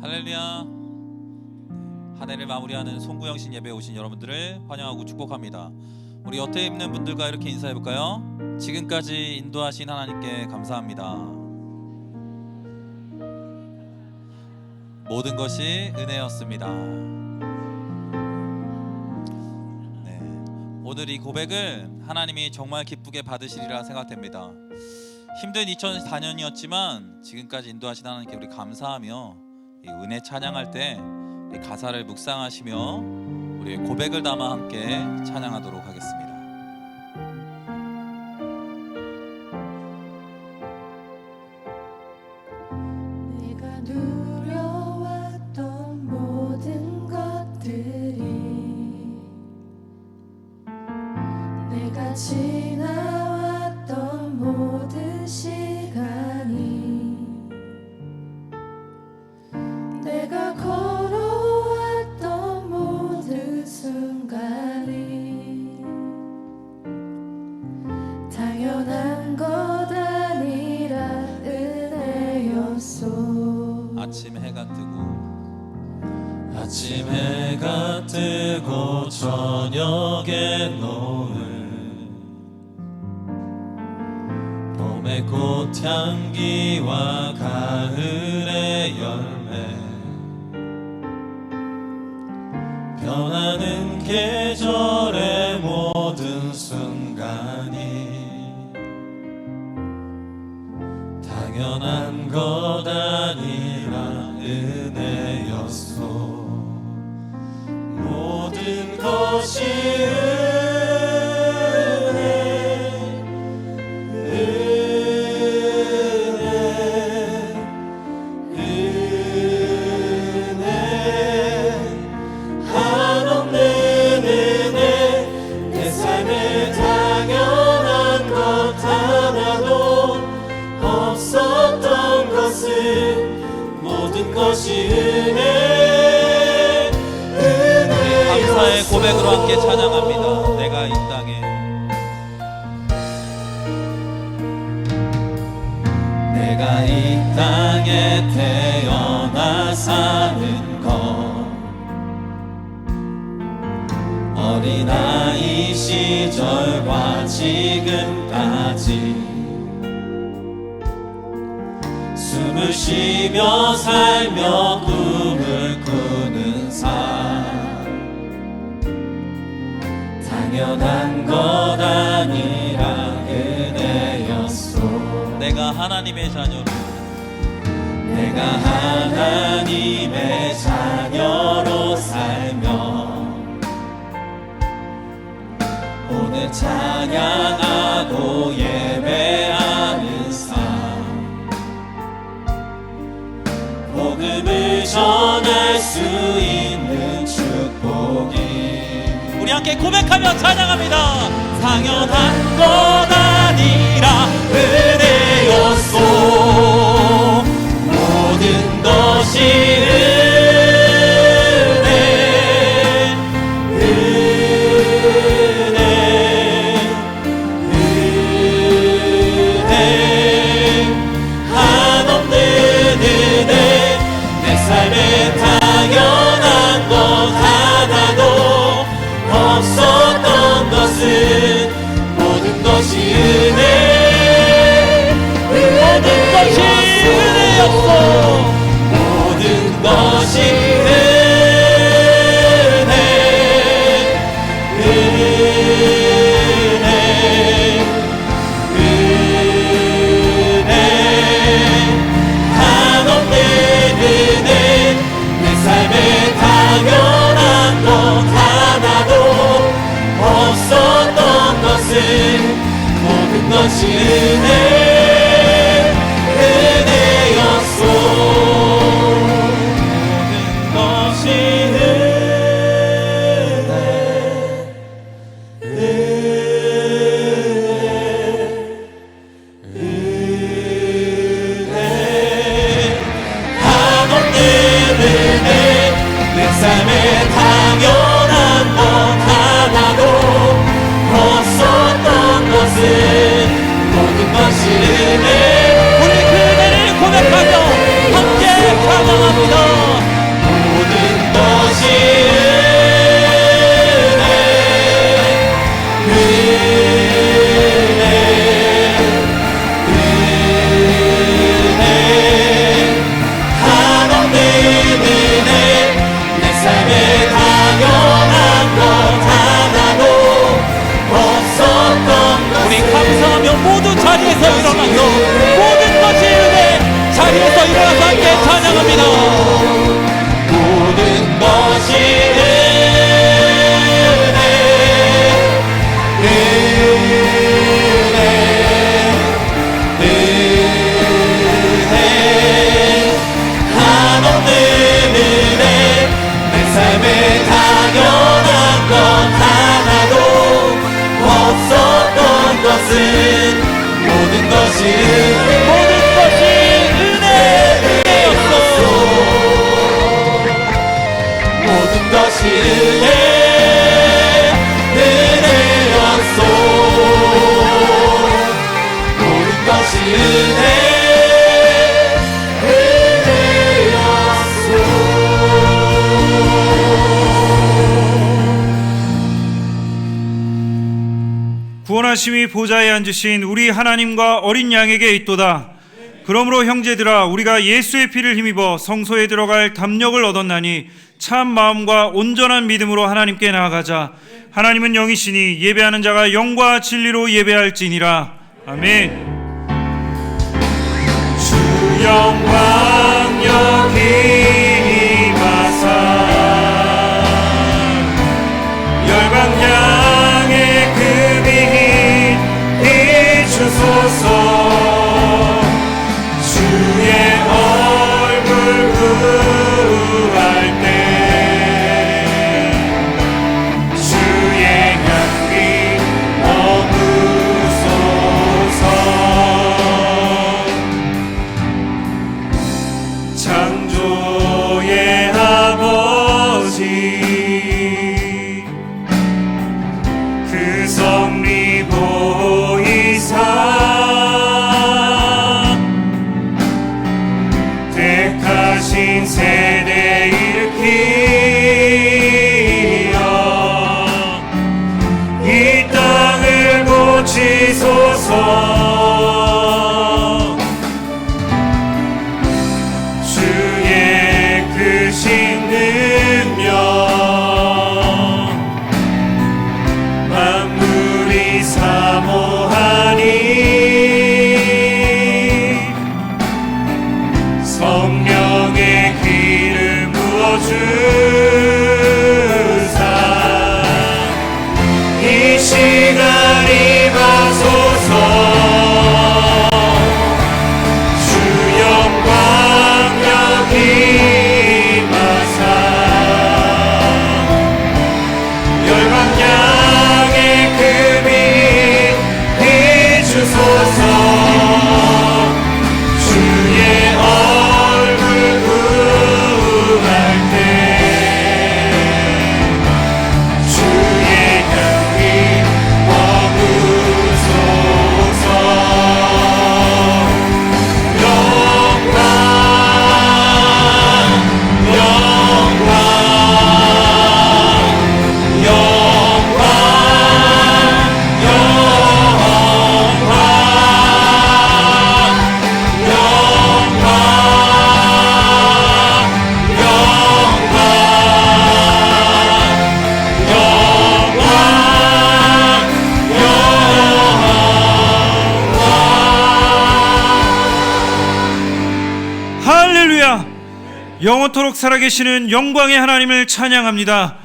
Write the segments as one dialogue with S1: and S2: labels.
S1: 할렐루야. 한 해를 마무리하는 송구영신 예배에 오신 여러분들을 환영하고 축복합니다. 우리 옆에 있는 분들과 이렇게 인사해 볼까요? 지금까지 인도하신 하나님께 감사합니다. 모든 것이 은혜였습니다. 네, 오늘 이 고백을 하나님이 정말 기쁘게 받으시리라 생각됩니다. 힘든 2004년이었지만 지금까지 인도하신 하나님께 우리 감사하며 이 은혜 찬양할 때 이 가사를 묵상하시며 우리의 고백을 담아 함께 찬양하도록 하겠습니다.
S2: 내가 누려왔던 모든 것들이 내가 지나왔던 모든 시간이 내가 걸어왔던 모든 순간이 당연한 것 아니라 은혜였소.
S1: 아침 해가
S3: 뜨고 저녁에 노을 봄의 꽃향기와 가을의 열매 변하는 계절의 모든 순간이 당연한 것 아니라 은혜였소. 모든 것이
S1: 감사의 고백으로 함께 찬양합니다. 내가 이 땅에
S3: 태어나 사는 것 어린아이 시절과 지금까지 숨을 쉬며 살며 꿈을 꾸는 삶 당연한 것 아니라 은혜였소.
S1: 내가 하나님의 자녀로
S3: 살며 오늘 찬양하고 예배하는 삶 복음을 전할 수 있는 축복이
S1: 우리 함께 고백하며 찬양합니다.
S3: 당연한 것 아니라 은혜였소. 모든 것이 은혜 한없는 은혜 내 삶에 당연한 것 하나도 없었던 것은 모든 것이 은혜였소. 모든 것이 은혜 한없는 은혜 내 삶에 당연한 것 하나도 없었던 것은 모든 것이 은혜였소.
S1: 일어나서 함께 찬양합니다.
S3: 모든 것이 한없는 은혜 내 삶에 당연한 것 하나도 없었던 것은 모든 것이 은혜였어. 모든 것이 은혜였소. 모든 것이
S4: 구원하심이 보좌에 앉으신 우리 하나님과 어린 양에게 있도다. 그러므로 형제들아 우리가 예수의 피를 힘입어 성소에 들어갈 담력을 얻었나니 참 마음과 온전한 믿음으로 하나님께 나아가자. 하나님은 영이시니 예배하는 자가 영과 진리로 예배할지니라. 아멘. 주 영광 여기 임하사 열방 양의 그 빛 비추소서. 주의 얼굴 구할 때 주의 향기 머무소서. 창조의 아버지 그 섭리 보이사 택하신 세대 일으키어 이 땅을 고치소서. 주의 크신 능력 만물이 사모하니 성령의 기름 부어주사 이 시간 임하소서. 주 영광 여기 임하사 열방 양의 그 빛 비추소서. 주의 얼굴 구할 때 주의 향기 머무소서. 영광 영광 영광 할렐루야. 영원토록 살아계시는 영광의 하나님을 찬양합니다.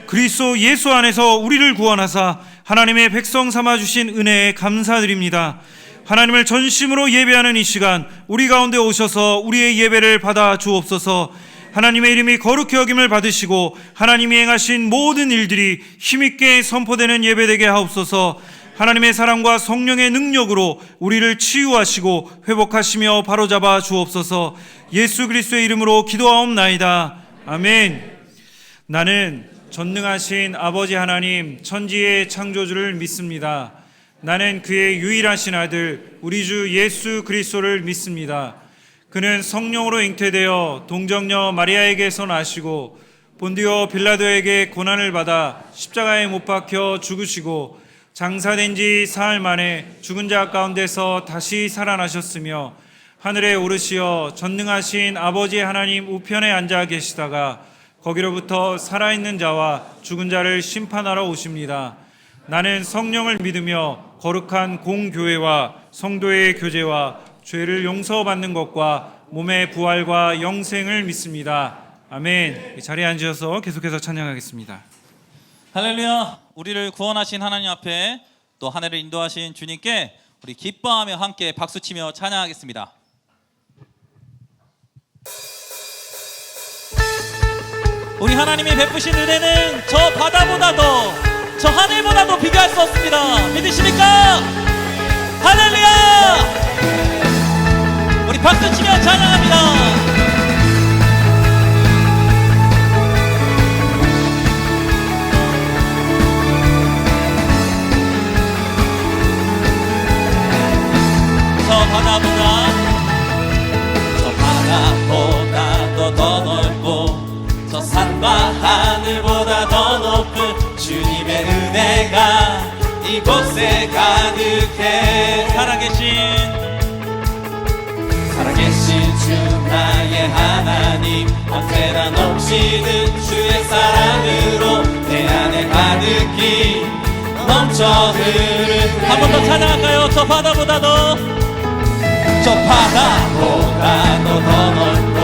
S4: 그리스도 예수 안에서 우리를 구원하사 하나님의 백성 삼아주신 은혜에 감사드립니다. 하나님을 전심으로 예배하는 이 시간 우리 가운데 오셔서 우리의 예배를 받아 주옵소서. 하나님의 이름이 거룩히 여김을 받으시고 하나님이 행하신 모든 일들이 힘있게 선포되는 예배되게 하옵소서. 하나님의 사랑과 성령의 능력으로 우리를 치유하시고 회복하시며 바로잡아 주옵소서. 예수 그리스도의 이름으로 기도하옵나이다. 아멘. 나는 전능하신 아버지 하나님 천지의 창조주를 믿습니다. 나는 그의 유일하신 아들 우리 주 예수 그리스도를 믿습니다. 그는 성령으로 잉태되어 동정녀 마리아에게서 나시고 본디오 빌라도에게 고난을 받아 십자가에 못 박혀 죽으시고 장사된 지 사흘 만에 죽은 자 가운데서 다시 살아나셨으며 하늘에 오르시어 전능하신 아버지 하나님 우편에 앉아 계시다가 거기로부터 살아있는 자와 죽은 자를 심판하러 오십니다. 나는 성령을 믿으며 거룩한 공교회와 성도의 교제와 죄를 용서받는 것과 몸의 부활과 영생을 믿습니다. 아멘. 자리에 앉으셔서 계속해서 찬양하겠습니다.
S1: 할렐루야. 우리를 구원하신 하나님 앞에 또 한 해를 인도하신 주님께 우리 기뻐하며 함께 박수치며 찬양하겠습니다. 우리 하나님이 베푸신 은혜는 저 바다보다도 저 하늘보다도 비교할 수 없습니다. 믿으십니까? 할렐루야. 우리 박수치며 찬양합니다. 저 바다보다도 더 넓고 저 산과 하늘보다 더 높은 주님의 은혜가 이곳에 가득해. 살아계신 주 나의 하나님, 언제나 넘치는 주의 사랑으로 내 안에 가득히 넘쳐 흐르네. 한 번 더 찬양할까요? 저 바다보다도 더 넓고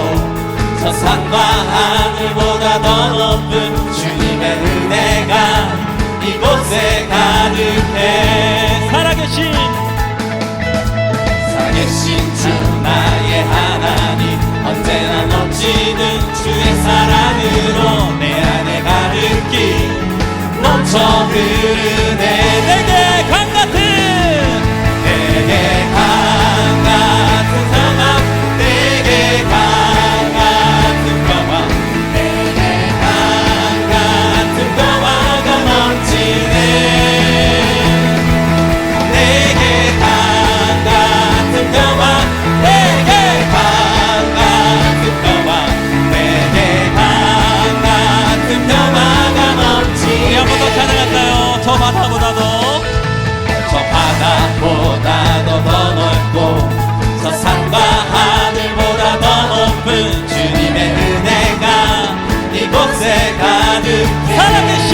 S1: 저 산과 하늘보다 더 높은 주님의 은혜가 이곳에 가득해. 살아계신 주 나의 하나님, 언제나 넘치는 주의 사랑으로 내 안에 가득히 넘쳐 흐르네. 내게 강같은 상황, 내게 강같은 평화, 내게 강같은 평화가 넘치네. 내게 강같은 평화, 내게 강같은 평화, 내게 강같은 평화가 넘치네. 우리 한 번 더 찬양할까요? 저 바다보다도 더 넓고 저 산과 하늘보다 더 높은 주님의 은혜가 이곳에 가득해. 살아계신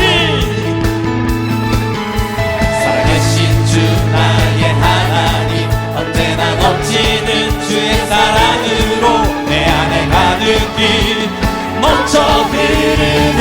S1: 주 나의 하나님, 언제나 넘치는 주의 사랑으로 내 안에 가득히 넘쳐 흐르네.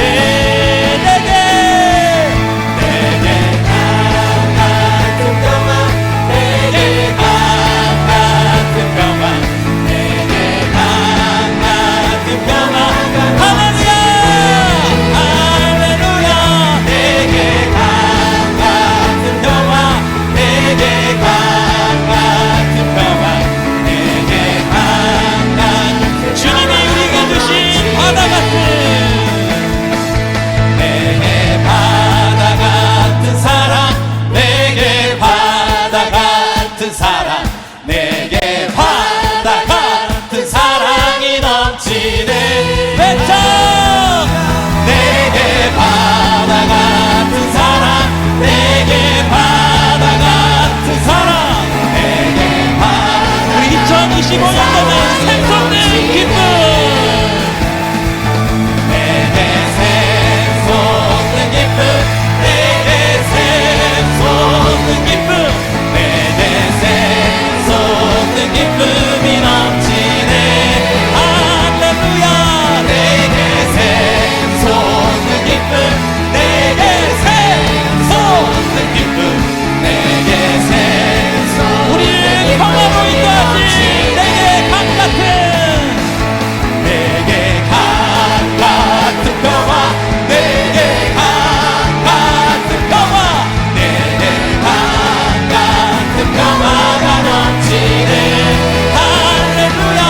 S1: 내게 바다 같은 사랑, 내게 바다 같은 사랑, 내게 바다. 우리 2025년도는 샘솟는 기쁨, 내게 샘솟는 기쁨, 내게 샘솟는 기쁨, 내게 샘솟는 기쁨이 넘치네. 할렐루야. 내게 샘솟는 기쁨, 내게 샘솟는 기쁨, 내게 샘솟는 우리를 평화로 인도하신 내게 강같은, 내게 강같은 평화, 내게 강같은 평화, 내게 강같은 평화가 넘치네. 할렐루야.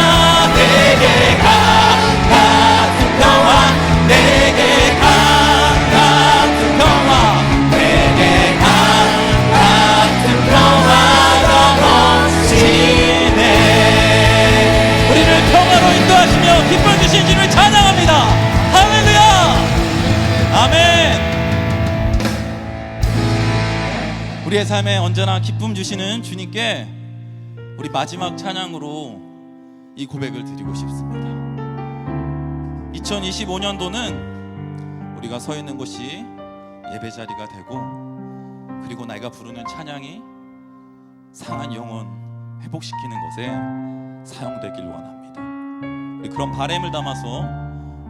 S1: 내게 강같은 평화, 내게 강같은 평화, 내게 강같은 평화가 넘치네. 우리를 평화로 인도하시며 기뻐 주신 주를 찬양합니다. 할렐루야. 아멘. 우리의 삶에 언제나 기쁨 주시는 주님께 우리 마지막 찬양으로 이 고백을 드리고 싶습니다. 2025년도는 우리가 서 있는 곳이 예배 자리가 되고, 그리고 내가 부르는 찬양이 상한 영혼 회복시키는 것에 사용되길 원합니다. 우리 그런 바램을 담아서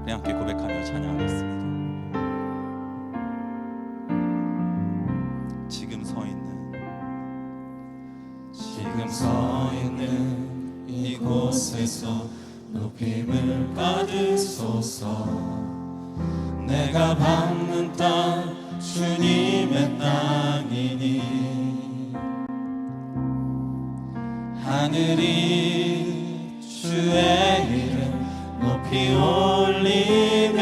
S1: 우리 함께 고백하며 찬양하겠습니다. 지금 서 있는
S3: 이곳에서 높임을 받으소서. 내가 밟는 땅 주님의 땅이니 하늘이 주의 이름 높이 올리며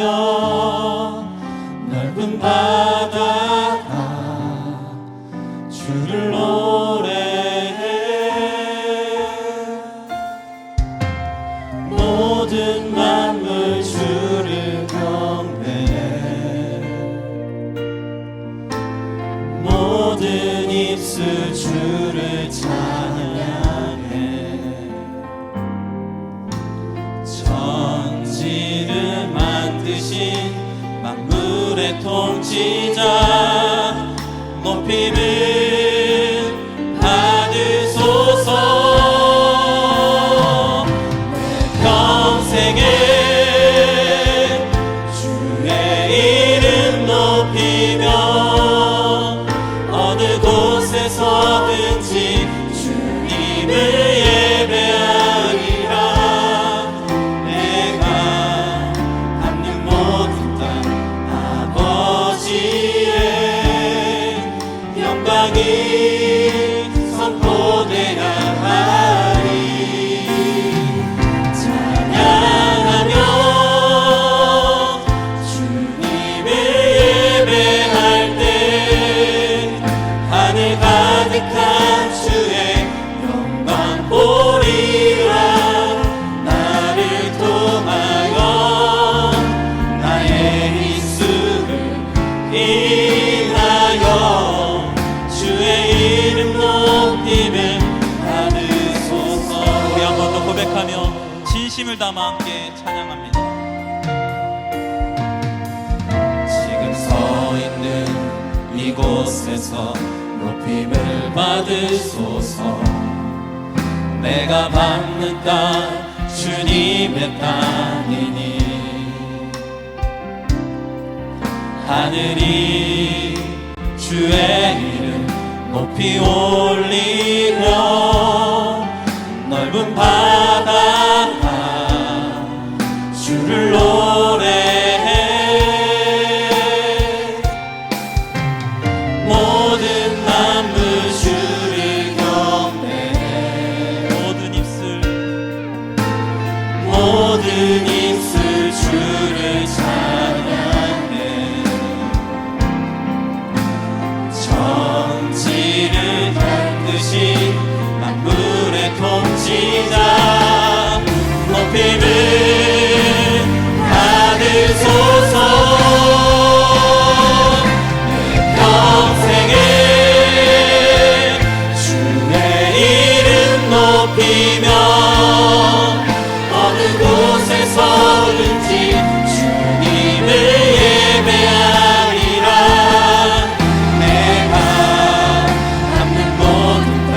S3: 넓은 바다가 주를 노래해. 모든 만물 주를 경배해. 모든 입술 주를 찬양해. 천지를 만드신 만물의 통치자 높임을 받으소서. 평생에 주의 이름 높이며 어느 곳에서든지 주님을 예배하리라. 내가 밟는 모든 땅 아버지의 영광이 선포되야 하리. 찬양하며 주님을 예배할 때 하늘 가득한 주의 영광 보리라. 나를 통하여 나의 입술을 인하여 주의 이름 높임을 받으소서. 우리 한 번 더 고백하며 진심을 담아 함께 찬양합니다. 지금 서 있는 이곳에서 높임을 받으소서. 내가 밟는 땅 주님의 땅이니 하늘이 주의 이름 높이 올리며 넓은 바다가 주를 노래해. 모든 만물 주를 경배해. 모든 입술 주를 찬양해. 천지를 만드신 만물의 통치자 높임을 받으소서. 내 평생에 주의 이름 높이며 어느 곳에서든지 주님을 예배하리라. 내가 밟는 모든 땅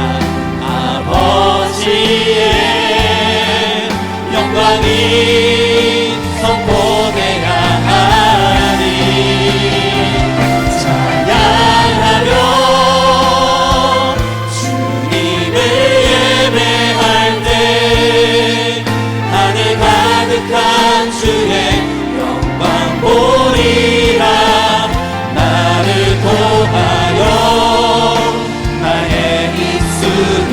S3: 아버지의 영광이 선포되야 하리. 찬양하며 주님을 예배할 때 하늘 가득한 주의 영광 보리라. 나를 통하여 나의 입술을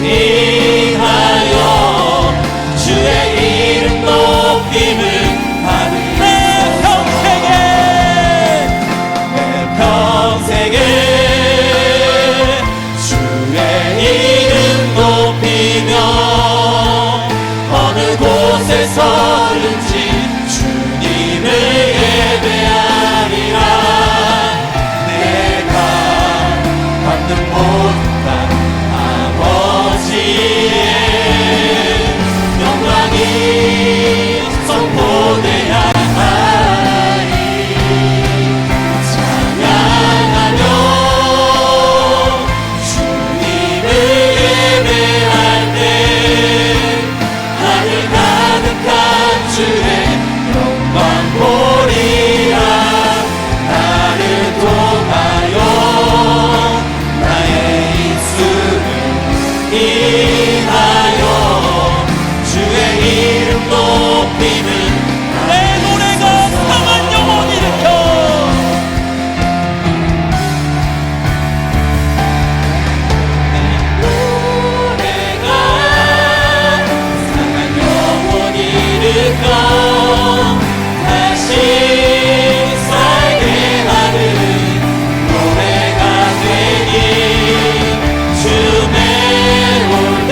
S3: 인하여 주의 이름 높임을 받으소서. 내 평생에 주의 이름 높이며 어느 곳에서든지 주님을 예배하리라. 내가 밟는 모든 땅 아버지의 영광이 선포되야 하리. 찬양하며 주님을 예배할 때 하늘 가득한 예수의 영광 보리라. 나를 통하여 나의 입술을 인하여 주의 이름 높이는
S1: 내 노래가 상한 영혼 일으켜
S3: 노래가 상한 영혼 일으켜 다시 살게 하는 노래가 되니 주의 올 때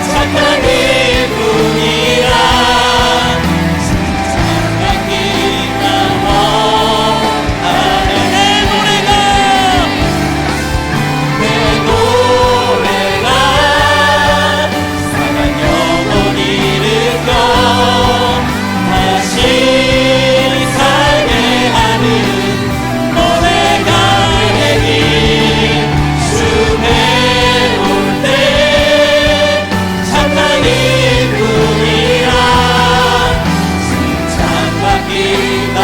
S3: 착한 일뿐이라. 착하기 나와
S1: 내 노래가
S3: 내 노래가 상한 영혼 일으켜 다시 살게 하는 노래가 되니 주의 올 때 착한 일뿐이라. 칭찬받기 나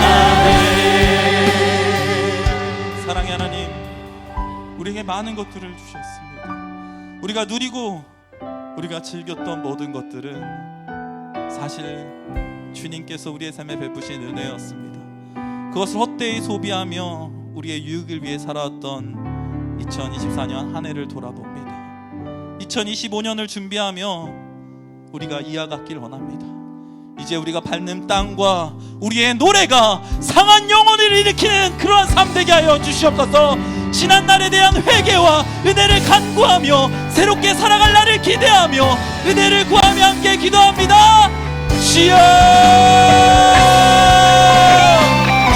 S3: 원하네.
S1: 사랑의 하나님, 우리에게 많은 것들을 주셨습니다. 우리가 누리고 우리가 즐겼던 모든 것들은 사실 주님께서 우리의 삶에 베푸신 은혜였습니다. 그것을 헛되이 소비하며 우리의 유익을 위해 살아왔던 2024년 한 해를 돌아봅니다. 2025년을 준비하며 우리가 이와 같길 원합니다. 이제 우리가 밟는 땅과 우리의 노래가 상한 영혼을 일으키는 그러한 삶 되게 하여 주시옵소서. 지난날에 대한 회개와 은혜를 간구하며 새롭게 살아갈 날을 기대하며 은혜를 구하며 함께 기도합니다. 주여,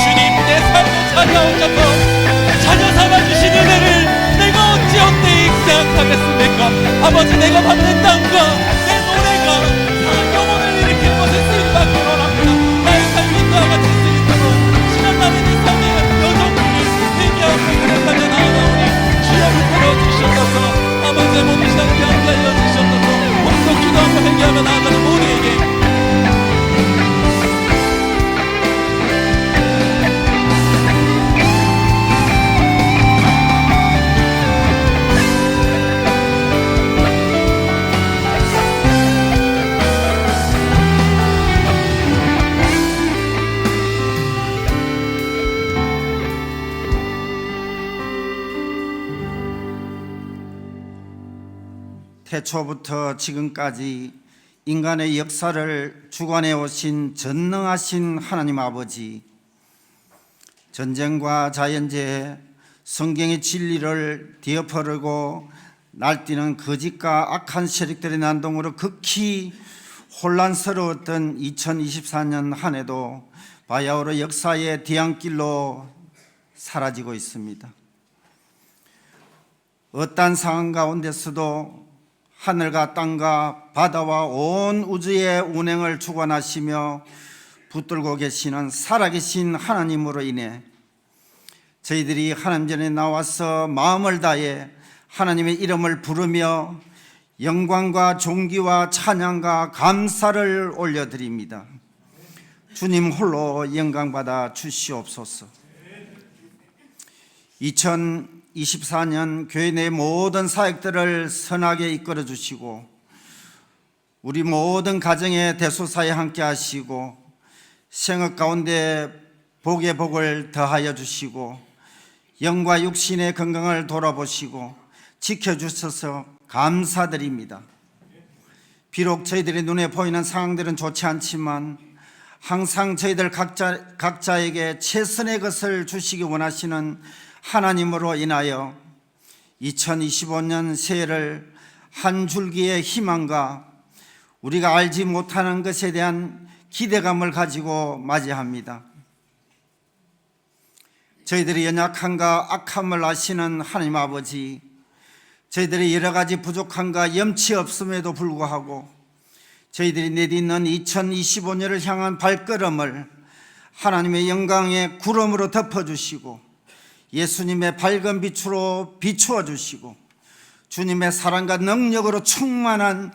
S1: 주님 내 삶을 찾아오셔서 자녀 삼아주신 은혜를 내가 어찌 헛되이 생각하겠습니까? 아버지, 내가 밟는 땅과 내 노래가 상한 영혼을 일으킬 것을 쓰임받기 원합니다. 나의 삶이 그와 같이 쓰임받고 지난날의 내 삶의 여정들을 회개하고 그릇하며 나아가오니 주여 붙들어 주시옵소서. 아버지의 모든 시간을 함께 하여 주시옵소서. 오늘도 기도하며 회개하며 나아가는 모두에게
S5: 태초부터 지금까지 인간의 역사를 주관해 오신 전능하신 하나님 아버지, 전쟁과 자연재해, 성경의 진리를 뒤엎으려고 날뛰는 거짓과 악한 세력들의 난동으로 극히 혼란스러웠던 2024년 한 해도 바야흐로 역사의 뒤안길로 사라지고 있습니다. 어떠한 상황 가운데서도 하늘과 땅과 바다와 온 우주의 운행을 주관하시며 붙들고 계시는 살아계신 하나님으로 인해 저희들이 하나님 전에 나와서 마음을 다해 하나님의 이름을 부르며 영광과 존귀와 찬양과 감사를 올려드립니다. 주님 홀로 영광받아 주시옵소서. 2024년 교회 내 모든 사역들을 선하게 이끌어 주시고 우리 모든 가정의 대소사에 함께 하시고 생업 가운데 복의 복을 더하여 주시고 영과 육신의 건강을 돌아보시고 지켜주셔서 감사드립니다. 비록 저희들의 눈에 보이는 상황들은 좋지 않지만 항상 저희들 각자에게 최선의 것을 주시기 원하시는 하나님으로 인하여 2025년 새해를 한 줄기의 희망과 우리가 알지 못하는 것에 대한 기대감을 가지고 맞이합니다. 저희들의 연약함과 악함을 아시는 하나님 아버지, 저희들의 여러 가지 부족함과 염치 없음에도 불구하고 저희들이 내딛는 2025년을 향한 발걸음을 하나님의 영광의 구름으로 덮어주시고 예수님의 밝은 빛으로 비추어 주시고 주님의 사랑과 능력으로 충만한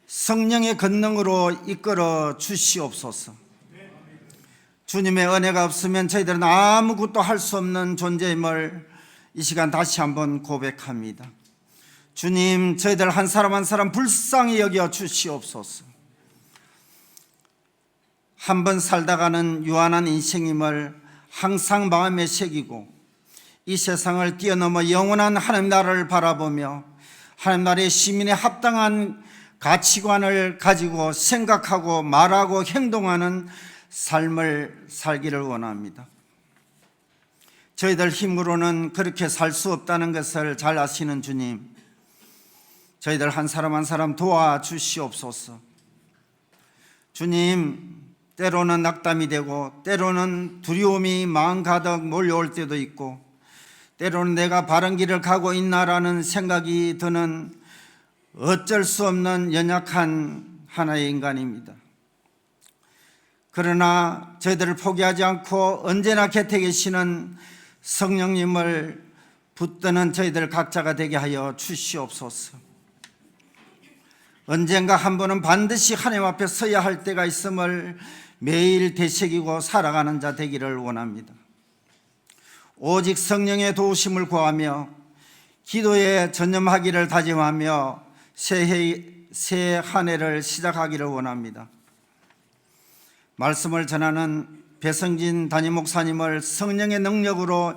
S5: 성령의 권능으로 이끌어 주시옵소서. 주님의 은혜가 없으면 저희들은 아무것도 할 수 없는 존재임을 이 시간 다시 한번 고백합니다. 주님, 저희들 한 사람 한 사람 불쌍히 여겨 주시옵소서. 한 번 살다가는 유한한 인생임을 항상 마음에 새기고 이 세상을 뛰어넘어 영원한 하나님 나라를 바라보며 하나님 나라의 시민에 합당한 가치관을 가지고 생각하고 말하고 행동하는 삶을 살기를 원합니다. 저희들 힘으로는 그렇게 살 수 없다는 것을 잘 아시는 주님, 저희들 한 사람 한 사람 도와주시옵소서. 주님, 때로는 낙담이 되고 때로는 두려움이 마음 가득 몰려올 때도 있고 때로는 내가 바른 길을 가고 있나라는 생각이 드는 어쩔 수 없는 연약한 하나의 인간입니다. 그러나 저희들을 포기하지 않고 언제나 곁에 계시는 성령님을 붙드는 저희들 각자가 되게 하여 주시옵소서. 언젠가 한 번은 반드시 하나님 앞에 서야 할 때가 있음을 매일 되새기고 살아가는 자 되기를 원합니다. 오직 성령의 도우심을 구하며 기도에 전념하기를 다짐하며 새 한 해를 시작하기를 원합니다. 말씀을 전하는 배성진 담임 목사님을 성령의 능력으로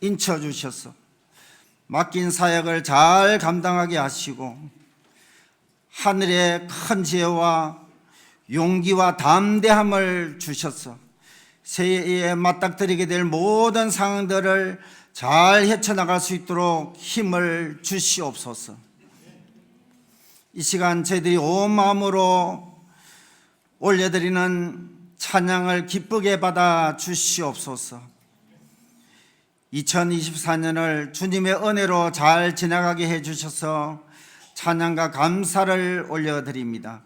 S5: 인쳐주셔서 맡긴 사역을 잘 감당하게 하시고 하늘의 큰 지혜와 용기와 담대함을 주셔서 새해에 맞닥뜨리게 될 모든 상황들을 잘 헤쳐나갈 수 있도록 힘을 주시옵소서. 이 시간 저희들이 온 마음으로 올려드리는 찬양을 기쁘게 받아 주시옵소서. 2024년을 주님의 은혜로 잘 지나가게 해주셔서 찬양과 감사를 올려드립니다.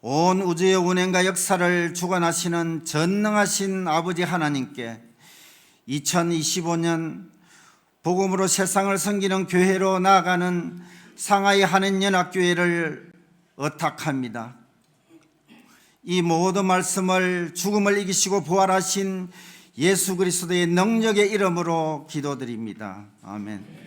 S5: 온 우주의 운행과 역사를 주관하시는 전능하신 아버지 하나님께 2025년 복음으로 세상을 섬기는 교회로 나아가는 상하이 한인연합교회를 의탁합니다. 이 모든 말씀을 죽음을 이기시고 부활하신 예수 그리스도의 능력의 이름으로 기도드립니다. 아멘.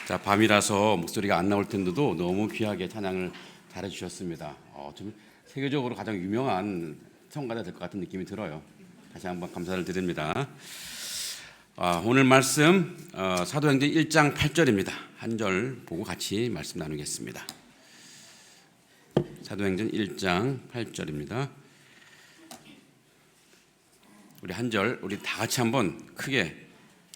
S6: 자, 밤이라서 목소리가 안 나올 텐데도 너무 귀하게 찬양을 잘해 주셨습니다. 좀 세계적으로 가장 유명한 성가가 될 것 같은 느낌이 들어요. 다시 한번 감사를 드립니다. 오늘 말씀 사도행전 1장 8절입니다. 한 절 보고 같이 말씀 나누겠습니다. 사도행전 1장 8절입니다. 우리 한 절 우리 다 같이 한번 크게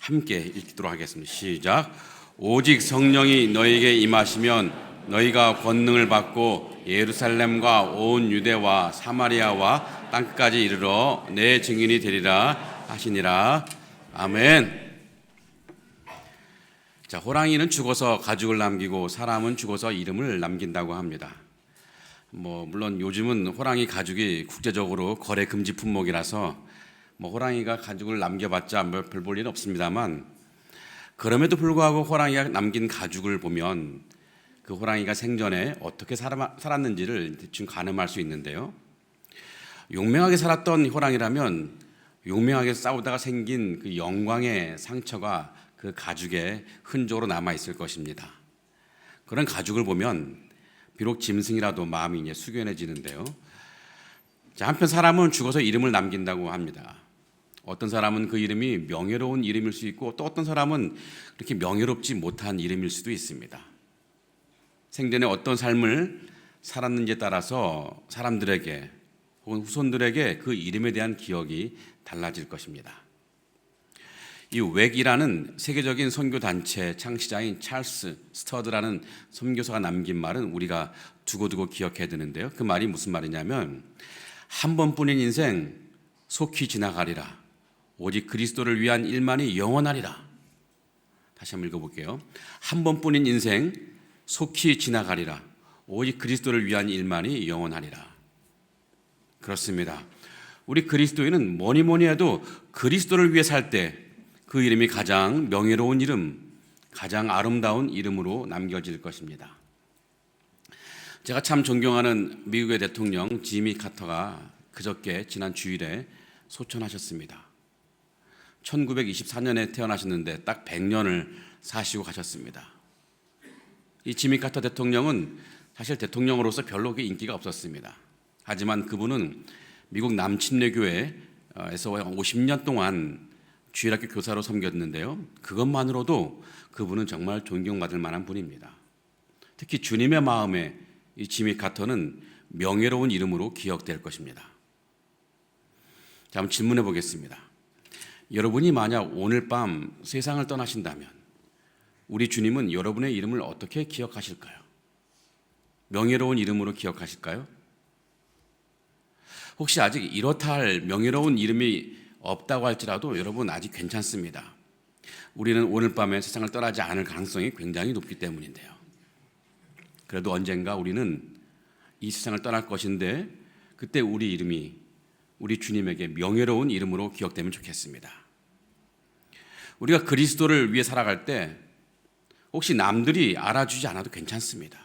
S6: 함께 읽도록 하겠습니다. 시작. 오직 성령이 너희에게 임하시면 너희가 권능을 받고 예루살렘과 온 유대와 사마리아와 땅끝까지 이르러 내 증인이 되리라 하시니라. 아멘. 자, 호랑이는 죽어서 가죽을 남기고 사람은 죽어서 이름을 남긴다고 합니다. 물론 요즘은 호랑이 가죽이 국제적으로 거래 금지 품목이라서 호랑이가 가죽을 남겨봤자 별 볼 일 없습니다만, 그럼에도 불구하고 호랑이가 남긴 가죽을 보면 그 호랑이가 생전에 어떻게 살았는지를 대충 가늠할 수 있는데요. 용맹하게 살았던 호랑이라면 용맹하게 싸우다가 생긴 그 영광의 상처가 그 가죽에 흔적으로 남아 있을 것입니다. 그런 가죽을 보면 비록 짐승이라도 마음이 이제 숙연해지는데요. 자, 한편 사람은 죽어서 이름을 남긴다고 합니다. 어떤 사람은 그 이름이 명예로운 이름일 수 있고, 또 어떤 사람은 그렇게 명예롭지 못한 이름일 수도 있습니다. 생전에 어떤 삶을 살았는지에 따라서 사람들에게 혹은 후손들에게 그 이름에 대한 기억이 달라질 것입니다. 이 웩이라는 세계적인 선교단체 창시자인 찰스 스터드라는 선교사가 남긴 말은 우리가 두고두고 기억해야 되는데요. 그 말이 무슨 말이냐면, 한 번뿐인 인생 속히 지나가리라. 오직 그리스도를 위한 일만이 영원하리라. 다시 한번 읽어볼게요. 한 번뿐인 인생 속히 지나가리라. 오직 그리스도를 위한 일만이 영원하리라. 그렇습니다. 우리 그리스도인은 뭐니 해도 그리스도를 위해 살 때 그 이름이 가장 명예로운 이름, 가장 아름다운 이름으로 남겨질 것입니다. 제가 참 존경하는 미국의 대통령 지미 카터가 그저께 지난 주일에 소천하셨습니다. 1924년에 태어나셨는데 딱 100년을 사시고 가셨습니다. 이 지미 카터 대통령은 사실 대통령으로서 별로 인기가 없었습니다. 하지만 그분은 미국 남침례교회에서 50년 동안 주일학교 교사로 섬겼는데요. 그것만으로도 그분은 정말 존경받을 만한 분입니다. 특히 주님의 마음에 이 지미 카터는 명예로운 이름으로 기억될 것입니다. 자, 한번 질문해 보겠습니다. 여러분이 만약 오늘 밤 세상을 떠나신다면 우리 주님은 여러분의 이름을 어떻게 기억하실까요? 명예로운 이름으로 기억하실까요? 혹시 아직 이렇다 할 명예로운 이름이 없다고 할지라도 여러분 아직 괜찮습니다. 우리는 오늘 밤에 세상을 떠나지 않을 가능성이 굉장히 높기 때문인데요. 그래도 언젠가 우리는 이 세상을 떠날 것인데 그때 우리 이름이 우리 주님에게 명예로운 이름으로 기억되면 좋겠습니다. 우리가 그리스도를 위해 살아갈 때 혹시 남들이 알아주지 않아도 괜찮습니다.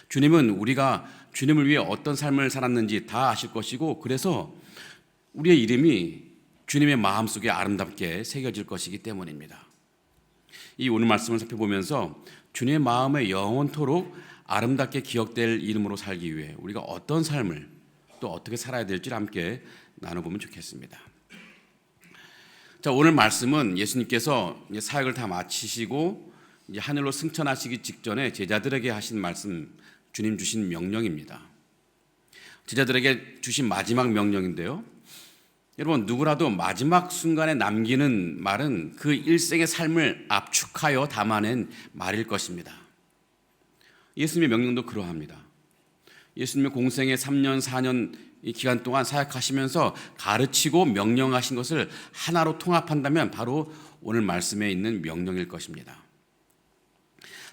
S6: 주님은 우리가 주님을 위해 어떤 삶을 살았는지 다 아실 것이고, 그래서 우리의 이름이 주님의 마음속에 아름답게 새겨질 것이기 때문입니다. 이 오늘 말씀을 살펴보면서 주님의 마음에 영원토록 아름답게 기억될 이름으로 살기 위해 우리가 어떤 삶을 또 어떻게 살아야 될지를 함께 나눠보면 좋겠습니다. 자, 오늘 말씀은 예수님께서 이제 사역을 다 마치시고 이제 하늘로 승천하시기 직전에 제자들에게 하신 말씀, 주님 주신 명령입니다. 제자들에게 주신 마지막 명령인데요. 여러분, 누구라도 마지막 순간에 남기는 말은 그 일생의 삶을 압축하여 담아낸 말일 것입니다. 예수님의 명령도 그러합니다. 예수님의 공생의 3년, 4년 이 기간 동안 사역하시면서 가르치고 명령하신 것을 하나로 통합한다면 바로 오늘 말씀에 있는 명령일 것입니다.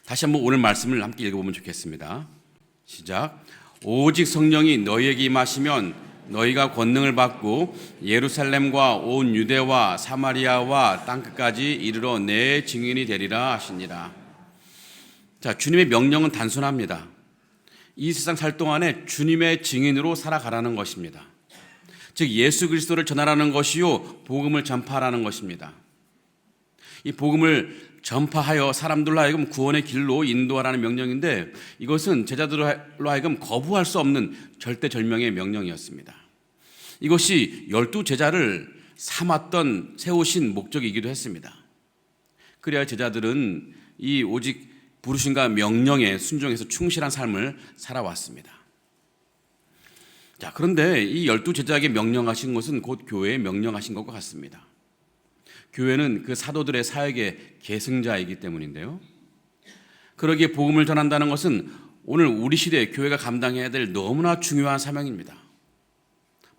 S6: 다시 한번 오늘 말씀을 함께 읽어보면 좋겠습니다. 시작. 오직 성령이 너희에게 임하시면 너희가 권능을 받고 예루살렘과 온 유대와 사마리아와 땅끝까지 이르러 내 증인이 되리라 하시니라. 자, 주님의 명령은 단순합니다. 이 세상 살 동안에 주님의 증인으로 살아가라는 것입니다. 즉 예수 그리스도를 전하라는 것이요 복음을 전파하라는 것입니다. 이 복음을 전파하여 사람들로 하여금 구원의 길로 인도하라는 명령인데 이것은 제자들로 하여금 거부할 수 없는 절대절명의 명령이었습니다. 이것이 12제자를 삼았던 세우신 목적이기도 했습니다. 그래야 제자들은 이 오직 부르심과 명령에 순종해서 충실한 삶을 살아왔습니다. 자, 그런데 이 12제자에게 명령하신 것은 곧 교회에 명령하신 것과 같습니다. 교회는 그 사도들의 사역의 계승자이기 때문인데요. 그러기에 복음을 전한다는 것은 오늘 우리 시대에 교회가 감당해야 될 너무나 중요한 사명입니다.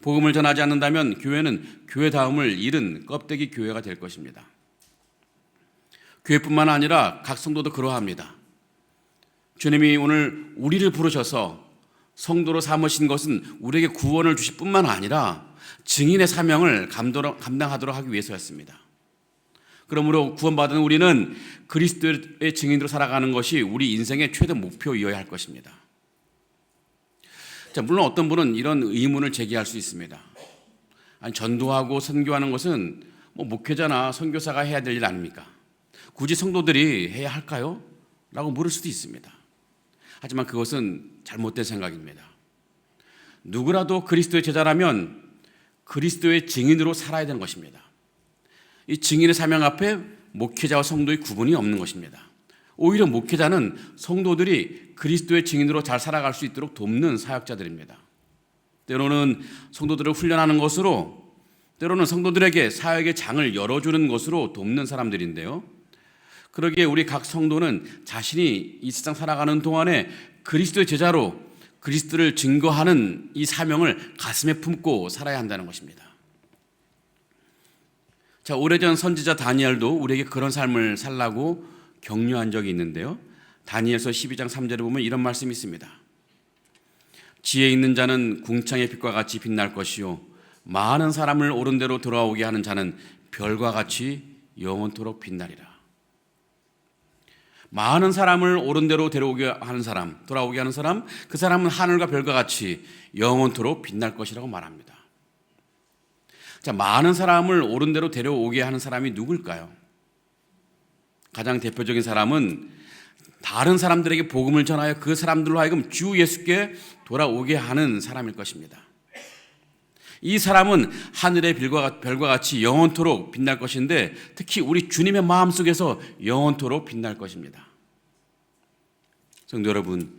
S6: 복음을 전하지 않는다면 교회는 교회다움을 잃은 껍데기 교회가 될 것입니다. 교회뿐만 아니라 각 성도도 그러합니다. 주님이 오늘 우리를 부르셔서 성도로 삼으신 것은 우리에게 구원을 주실 뿐만 아니라 증인의 사명을 감당하도록 하기 위해서였습니다. 그러므로 구원받은 우리는 그리스도의 증인으로 살아가는 것이 우리 인생의 최대 목표이어야 할 것입니다. 자, 물론 어떤 분은 이런 의문을 제기할 수 있습니다. 아니, 전도하고 선교하는 것은 목회자나 선교사가 해야 될 일 아닙니까? 굳이 성도들이 해야 할까요? 라고 물을 수도 있습니다. 하지만 그것은 잘못된 생각입니다. 누구라도 그리스도의 제자라면 그리스도의 증인으로 살아야 되는 것입니다. 이 증인의 사명 앞에 목회자와 성도의 구분이 없는 것입니다. 오히려 목회자는 성도들이 그리스도의 증인으로 잘 살아갈 수 있도록 돕는 사역자들입니다. 때로는 성도들을 훈련하는 것으로, 때로는 성도들에게 사역의 장을 열어주는 것으로 돕는 사람들인데요. 그러기에 우리 각 성도는 자신이 이 세상 살아가는 동안에 그리스도의 제자로 그리스도를 증거하는 이 사명을 가슴에 품고 살아야 한다는 것입니다. 자, 오래전 선지자 다니엘도 우리에게 그런 삶을 살라고 격려한 적이 있는데요. 다니엘서 12장 3절에 보면 이런 말씀이 있습니다. 지혜 있는 자는 궁창의 빛과 같이 빛날 것이요 많은 사람을 옳은 대로 돌아오게 하는 자는 별과 같이 영원토록 빛나리라. 많은 사람을 옳은 대로 돌아오게 하는 사람, 그 사람은 하늘과 별과 같이 영원토록 빛날 것이라고 말합니다. 자, 많은 사람을 옳은 대로 데려오게 하는 사람이 누굴까요? 가장 대표적인 사람은 다른 사람들에게 복음을 전하여 그 사람들로 하여금 주 예수께 돌아오게 하는 사람일 것입니다. 이 사람은 하늘의 별과 같이 영원토록 빛날 것인데 특히 우리 주님의 마음속에서 영원토록 빛날 것입니다. 성도 여러분,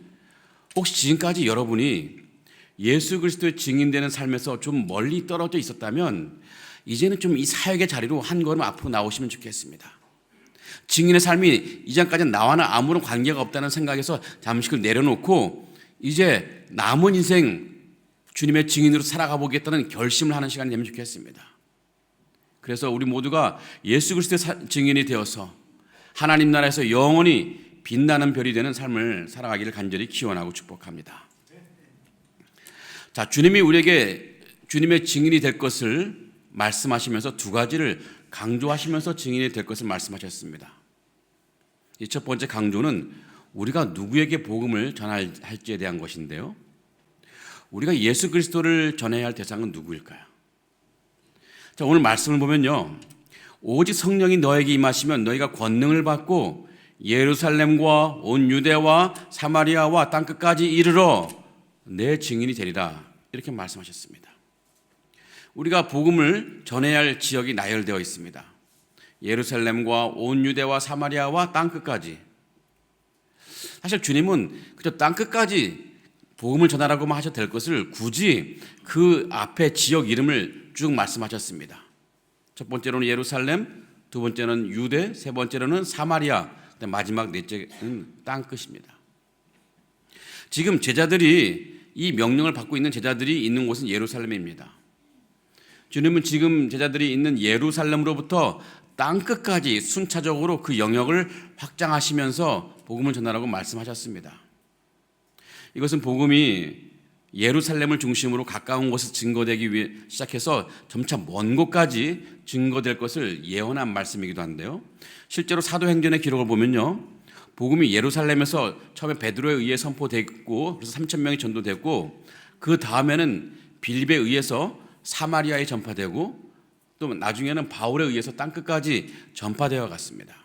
S6: 혹시 지금까지 여러분이 예수 그리스도의 증인되는 삶에서 좀 멀리 떨어져 있었다면 이제는 좀 이 사역의 자리로 한 걸음 앞으로 나오시면 좋겠습니다. 증인의 삶이 이전까지는 나와는 아무런 관계가 없다는 생각에서 잠시 그걸 내려놓고 이제 남은 인생 주님의 증인으로 살아가 보겠다는 결심을 하는 시간이 되면 좋겠습니다. 그래서 우리 모두가 예수 그리스도의 증인이 되어서 하나님 나라에서 영원히 빛나는 별이 되는 삶을 살아가기를 간절히 기원하고 축복합니다. 자, 주님이 우리에게 주님의 증인이 될 것을 말씀하시면서 두 가지를 강조하시면서 증인이 될 것을 말씀하셨습니다. 이 첫 번째 강조는 우리가 누구에게 복음을 전할지에 대한 것인데요. 우리가 예수 그리스도를 전해야 할 대상은 누구일까요? 자, 오늘 말씀을 보면요. 오직 성령이 너에게 임하시면 너희가 권능을 받고 예루살렘과 온 유대와 사마리아와 땅끝까지 이르러 내 증인이 되리라. 이렇게 말씀하셨습니다. 우리가 복음을 전해야 할 지역이 나열되어 있습니다. 예루살렘과 온 유대와 사마리아와 땅끝까지. 사실 주님은 그저 땅끝까지 복음을 전하라고만 하셔도 될 것을 굳이 그 앞에 지역 이름을 쭉 말씀하셨습니다. 첫 번째로는 예루살렘, 두 번째는 유대, 세 번째로는 사마리아, 마지막 넷째는 땅끝입니다. 지금 제자들이 이 명령을 받고 있는 제자들이 있는 곳은 예루살렘입니다. 주님은 지금 제자들이 있는 예루살렘으로부터 땅끝까지 순차적으로 그 영역을 확장하시면서 복음을 전하라고 말씀하셨습니다. 이것은 복음이 예루살렘을 중심으로 가까운 곳에서 증거되기 위해 시작해서 점차 먼 곳까지 증거될 것을 예언한 말씀이기도 한데요. 실제로 사도행전의 기록을 보면요. 복음이 예루살렘에서 처음에 베드로에 의해 선포됐고 그래서 3,000명이 전도됐고 그 다음에는 빌립에 의해서 사마리아에 전파되고 또 나중에는 바울에 의해서 땅끝까지 전파되어 갔습니다.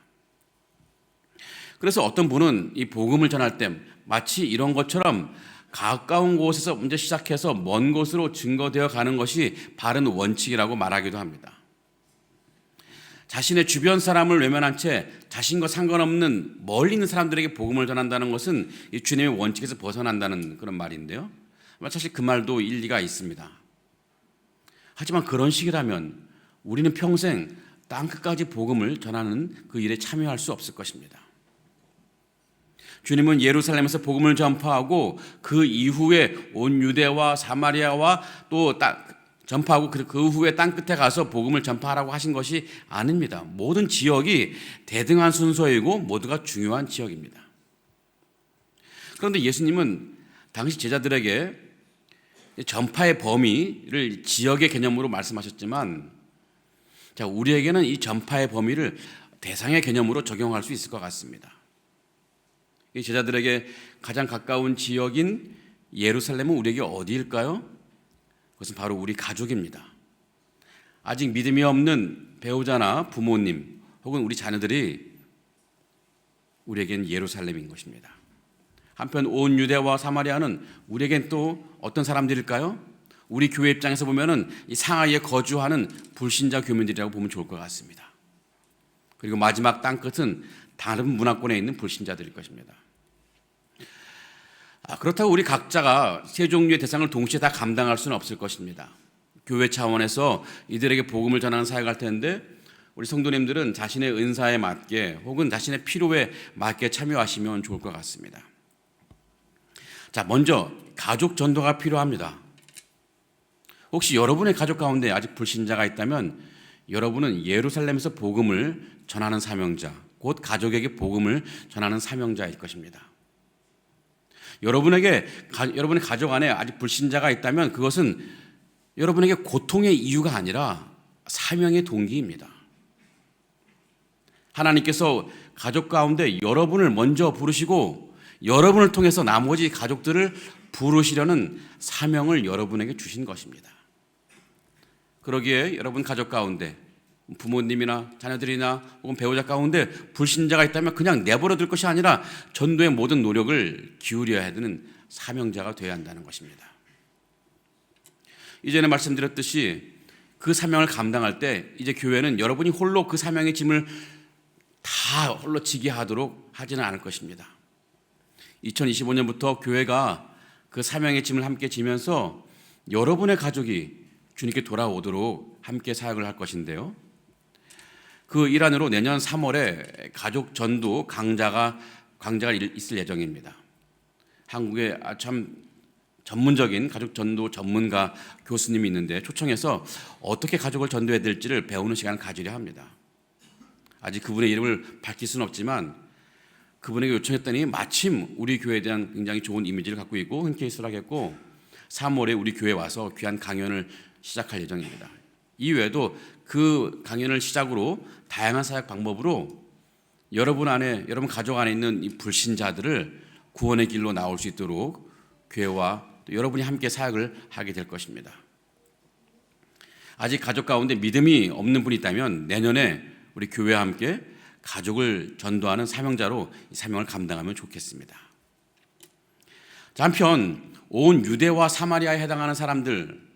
S6: 그래서 어떤 분은 이 복음을 전할 때 마치 이런 것처럼 가까운 곳에서 먼저 시작해서 먼 곳으로 증거되어 가는 것이 바른 원칙이라고 말하기도 합니다. 자신의 주변 사람을 외면한 채 자신과 상관없는 멀리 있는 사람들에게 복음을 전한다는 것은 이 주님의 원칙에서 벗어난다는 그런 말인데요. 사실 그 말도 일리가 있습니다. 하지만 그런 식이라면 우리는 평생 땅끝까지 복음을 전하는 그 일에 참여할 수 없을 것입니다. 주님은 예루살렘에서 복음을 전파하고 그 이후에 온 유대와 사마리아와 또 전파하고 그 후에 땅끝에 가서 복음을 전파하라고 하신 것이 아닙니다. 모든 지역이 대등한 순서이고 모두가 중요한 지역입니다. 그런데 예수님은 당시 제자들에게 전파의 범위를 지역의 개념으로 말씀하셨지만, 자, 우리에게는 이 전파의 범위를 대상의 개념으로 적용할 수 있을 것 같습니다. 이 제자들에게 가장 가까운 지역인 예루살렘은 우리에게 어디일까요? 그것은 바로 우리 가족입니다. 아직 믿음이 없는 배우자나 부모님 혹은 우리 자녀들이 우리에겐 예루살렘인 것입니다. 한편 온 유대와 사마리아는 우리에겐 또 어떤 사람들일까요? 우리 교회 입장에서 보면은 이 상하이에 거주하는 불신자 교민들이라고 보면 좋을 것 같습니다. 그리고 마지막 땅끝은 다른 문화권에 있는 불신자들일 것입니다. 그렇다고 우리 각자가 세 종류의 대상을 동시에 다 감당할 수는 없을 것입니다. 교회 차원에서 이들에게 복음을 전하는 사역을 할 텐데 우리 성도님들은 자신의 은사에 맞게 혹은 자신의 필요에 맞게 참여하시면 좋을 것 같습니다. 자, 먼저 가족 전도가 필요합니다. 혹시 여러분의 가족 가운데 아직 불신자가 있다면 여러분은 예루살렘에서 복음을 전하는 사명자, 곧 가족에게 복음을 전하는 사명자일 것입니다. 여러분의 가족 안에 아직 불신자가 있다면 그것은 여러분에게 고통의 이유가 아니라 사명의 동기입니다. 하나님께서 가족 가운데 여러분을 먼저 부르시고 여러분을 통해서 나머지 가족들을 부르시려는 사명을 여러분에게 주신 것입니다. 그러기에 여러분 가족 가운데 부모님이나 자녀들이나 혹은 배우자 가운데 불신자가 있다면 그냥 내버려 둘 것이 아니라 전도의 모든 노력을 기울여야 되는 사명자가 되어야 한다는 것입니다. 이전에 말씀드렸듯이 그 사명을 감당할 때 이제 교회는 여러분이 홀로 그 사명의 짐을 다 홀로 지게 하도록 하지는 않을 것입니다. 2025년부터 교회가 그 사명의 짐을 함께 지면서 여러분의 가족이 주님께 돌아오도록 함께 사역을 할 것인데요. 그 일환으로 내년 3월에 가족 전도 강좌가 있을 예정입니다. 한국에 참 전문적인 가족 전도 전문가 교수님이 있는데 초청해서 어떻게 가족을 전도해야 될지를 배우는 시간을 가지려 합니다. 아직 그분의 이름을 밝힐 수는 없지만 그분에게 요청했더니 마침 우리 교회에 대한 굉장히 좋은 이미지를 갖고 있고 흔쾌히 수락했고 3월에 우리 교회에 와서 귀한 강연을 시작할 예정입니다. 이외에도 그 강연을 시작으로 다양한 사역 방법으로 여러분 가족 안에 있는 이 불신자들을 구원의 길로 나올 수 있도록 교회와 또 여러분이 함께 사역을 하게 될 것입니다. 아직 가족 가운데 믿음이 없는 분이 있다면 내년에 우리 교회와 함께 가족을 전도하는 사명자로 이 사명을 감당하면 좋겠습니다. 한편 온 유대와 사마리아에 해당하는 사람들,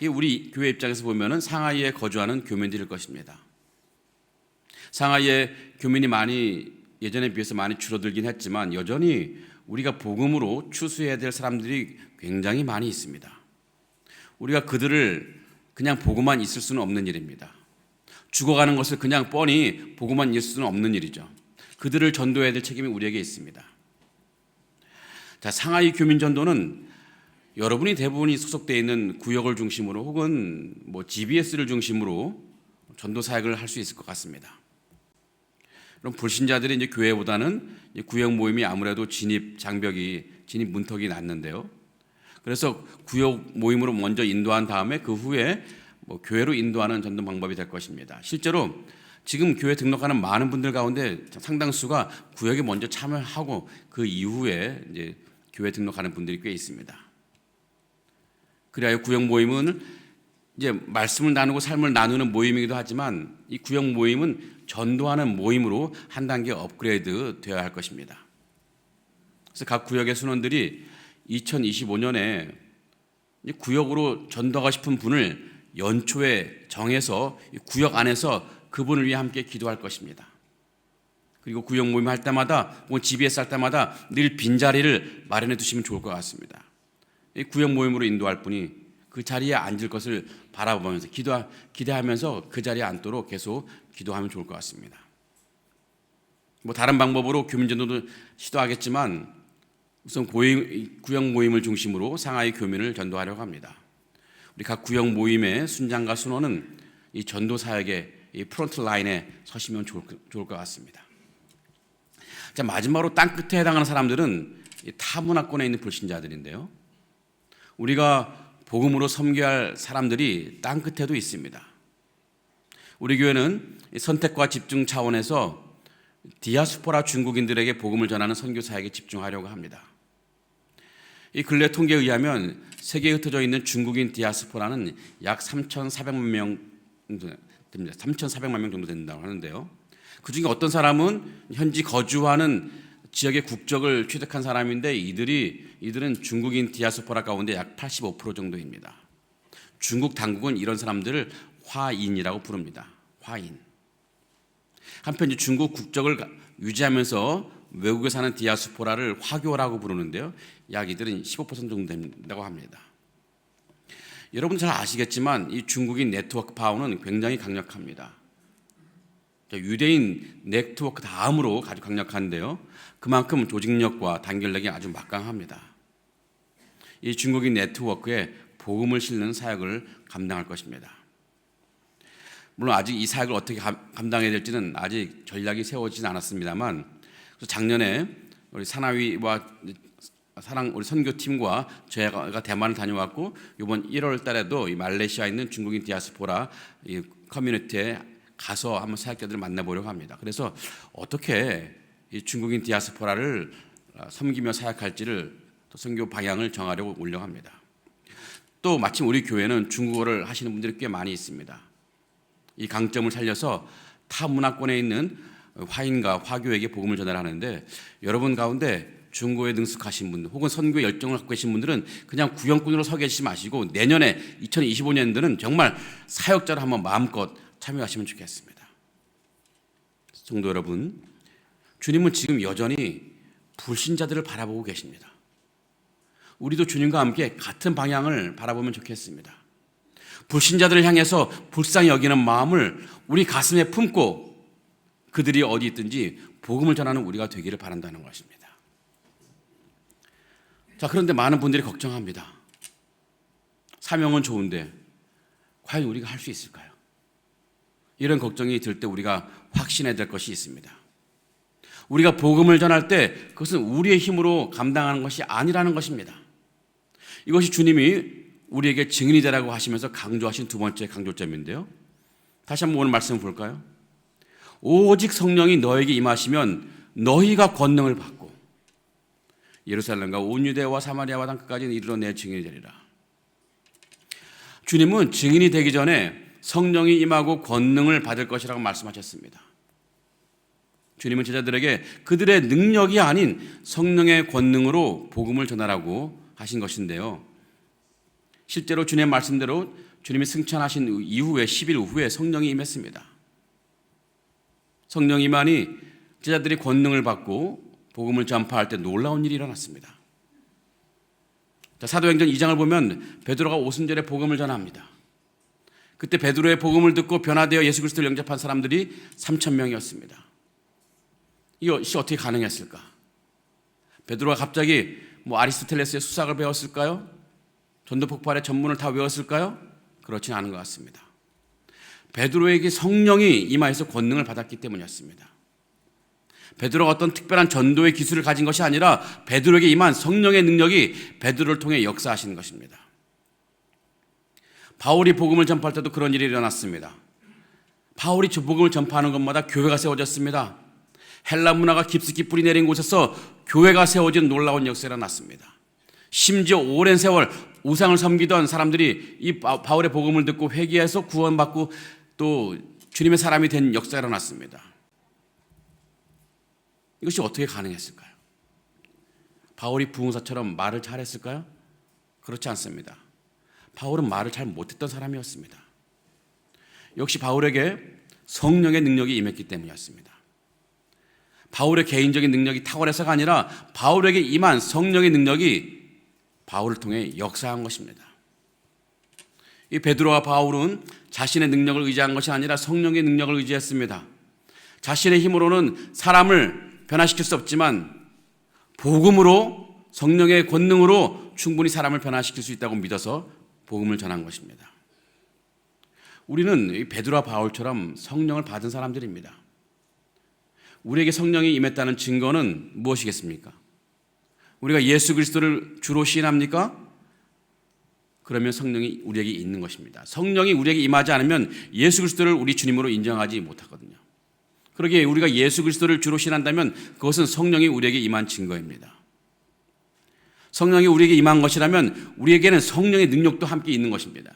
S6: 우리 교회 입장에서 보면은 상하이에 거주하는 교민들일 것입니다. 상하이에 교민이 예전에 비해서 많이 줄어들긴 했지만 여전히 우리가 복음으로 추수해야 될 사람들이 굉장히 많이 있습니다. 우리가 그들을 그냥 보고만 있을 수는 없는 일입니다. 죽어가는 것을 그냥 뻔히 보고만 있을 수는 없는 일이죠. 그들을 전도해야 될 책임이 우리에게 있습니다. 자, 상하이 교민 전도는 여러분이 대부분이 소속되어 있는 구역을 중심으로 혹은 GBS를 중심으로 전도 사역을 할 수 있을 것 같습니다. 그럼 불신자들이 이제 교회보다는 구역 모임이 아무래도 진입 문턱이 낮는데요. 그래서 구역 모임으로 먼저 인도한 다음에 그 후에 교회로 인도하는 전도 방법이 될 것입니다. 실제로 지금 교회 등록하는 많은 분들 가운데 상당수가 구역에 먼저 참여하고 그 이후에 이제 교회 등록하는 분들이 꽤 있습니다. 그래야 구역 모임은 이제 말씀을 나누고 삶을 나누는 모임이기도 하지만 이 구역 모임은 전도하는 모임으로 한 단계 업그레이드 되어야 할 것입니다. 그래서 각 구역의 순원들이 2025년에 구역으로 전도하고 싶은 분을 연초에 정해서 구역 안에서 그분을 위해 함께 기도할 것입니다. 그리고 구역 모임 할 때마다 GBS 할 때마다 늘 빈자리를 마련해 두시면 좋을 것 같습니다. 이 구역 모임으로 인도할 분이 그 자리에 앉을 것을 바라보면서 기대하면서 그 자리에 앉도록 계속 기도하면 좋을 것 같습니다. 다른 방법으로 교민전도도 시도하겠지만 우선 구역 모임을 중심으로 상하이 교민을 전도하려고 합니다. 우리 각 구역 모임의 순장과 순원은 이 전도 사역의 이 프론트 라인에 서시면 좋을 것 같습니다. 자, 마지막으로 땅 끝에 해당하는 사람들은 이 타문화권에 있는 불신자들인데요. 우리가 복음으로 섬겨야 할 사람들이 땅 끝에도 있습니다. 우리 교회는 선택과 집중 차원에서 디아스포라 중국인들에게 복음을 전하는 선교 사역에 집중하려고 합니다. 이 근래 통계에 의하면 세계에 흩어져 있는 중국인 디아스포라는 약 3,400만 명 됩니다. 3,400만 명 정도 된다고 하는데요. 그중에 어떤 사람은 현지 거주하는 지역의 국적을 취득한 사람인데 이들은 중국인 디아스포라 가운데 약 85% 정도입니다. 중국 당국은 이런 사람들을 화인이라고 부릅니다. 화인. 한편 중국 국적을 유지하면서 외국에 사는 디아스포라를 화교라고 부르는데요. 약 이들은 15% 정도 된다고 합니다. 여러분 잘 아시겠지만 이 중국인 네트워크 파워는 굉장히 강력합니다. 유대인 네트워크 다음으로 아주 강력한데요. 그만큼 조직력과 단결력이 아주 막강합니다. 이 중국인 네트워크에 복음을 실는 사역을 감당할 것입니다. 물론 아직 이 사역을 어떻게 감당해야 될지는 아직 전략이 세워지진 않았습니다만 작년에 우리 사나위와 우리 선교팀과 저희가 대만을 다녀왔고 이번 1월 달에도 이 말레이시아에 있는 중국인 디아스포라 이 커뮤니티에 가서 한번 사역자들을 만나보려고 합니다. 그래서 어떻게 이 중국인 디아스포라를 섬기며 사역할지를 또 선교 방향을 정하려고 합니다. 또 마침 우리 교회는 중국어를 하시는 분들이 꽤 많이 있습니다. 이 강점을 살려서 타 문화권에 있는 화인과 화교에게 복음을 전하는데 여러분 가운데 중국어에 능숙하신 분들 혹은 선교에 열정을 갖고 계신 분들은 그냥 구영꾼으로 서 계시지 마시고 내년에 2025년도는 정말 사역자로 한번 마음껏 참여하시면 좋겠습니다. 성도 여러분, 주님은 지금 여전히 불신자들을 바라보고 계십니다. 우리도 주님과 함께 같은 방향을 바라보면 좋겠습니다. 불신자들을 향해서 불쌍히 여기는 마음을 우리 가슴에 품고 그들이 어디 있든지 복음을 전하는 우리가 되기를 바란다는 것입니다. 자, 그런데 많은 분들이 걱정합니다. 사명은 좋은데 과연 우리가 할 수 있을까요? 이런 걱정이 들 때 우리가 확신해야 될 것이 있습니다. 우리가 복음을 전할 때 그것은 우리의 힘으로 감당하는 것이 아니라는 것입니다. 이것이 주님이 우리에게 증인이 되라고 하시면서 강조하신 두 번째 강조점인데요. 다시 한번 오늘 말씀 볼까요? 오직 성령이 너에게 임하시면 너희가 권능을 받고 예루살렘과 온 유대와 사마리아와 땅끝까지 이르러 내 증인이 되리라. 주님은 증인이 되기 전에 성령이 임하고 권능을 받을 것이라고 말씀하셨습니다. 주님은 제자들에게 그들의 능력이 아닌 성령의 권능으로 복음을 전하라고 하신 것인데요. 실제로 주님의 말씀대로 주님이 승천하신 이후에 10일 후에 성령이 임했습니다. 성령이 임하니 제자들이 권능을 받고 복음을 전파할 때 놀라운 일이 일어났습니다. 자, 사도행전 2장을 보면 베드로가 오순절에 복음을 전합니다. 그때 베드로의 복음을 듣고 변화되어 예수 그리스도를 영접한 사람들이 3,000명이었습니다. 이것이 어떻게 가능했을까? 베드로가 갑자기 아리스토텔레스의 수학을 배웠을까요? 전도 폭발의 전문을 다 외웠을까요? 그렇지는 않은 것 같습니다. 베드로에게 성령이 임하여서 권능을 받았기 때문이었습니다. 베드로가 어떤 특별한 전도의 기술을 가진 것이 아니라 베드로에게 임한 성령의 능력이 베드로를 통해 역사하시는 것입니다. 바울이 복음을 전파할 때도 그런 일이 일어났습니다. 바울이 복음을 전파하는 곳마다 교회가 세워졌습니다. 헬라 문화가 깊숙이 뿌리 내린 곳에서 교회가 세워진 놀라운 역사가 일어났습니다. 심지어 오랜 세월 우상을 섬기던 사람들이 이 바울의 복음을 듣고 회개해서 구원받고 또 주님의 사람이 된 역사가 일어났습니다. 이것이 어떻게 가능했을까요? 바울이 부흥사처럼 말을 잘했을까요? 그렇지 않습니다. 바울은 말을 잘 못했던 사람이었습니다. 역시 바울에게 성령의 능력이 임했기 때문이었습니다. 바울의 개인적인 능력이 탁월해서가 아니라 바울에게 임한 성령의 능력이 바울을 통해 역사한 것입니다. 이 베드로와 바울은 자신의 능력을 의지한 것이 아니라 성령의 능력을 의지했습니다. 자신의 힘으로는 사람을 변화시킬 수 없지만 복음으로, 성령의 권능으로 충분히 사람을 변화시킬 수 있다고 믿어서 복음을 전한 것입니다. 우리는 베드로와 바울처럼 성령을 받은 사람들입니다. 우리에게 성령이 임했다는 증거는 무엇이겠습니까? 우리가 예수 그리스도를 주로 시인합니까? 그러면 성령이 우리에게 있는 것입니다. 성령이 우리에게 임하지 않으면 예수 그리스도를 우리 주님으로 인정하지 못하거든요. 그러기에 우리가 예수 그리스도를 주로 신한다면 그것은 성령이 우리에게 임한 증거입니다. 성령이 우리에게 임한 것이라면 우리에게는 성령의 능력도 함께 있는 것입니다.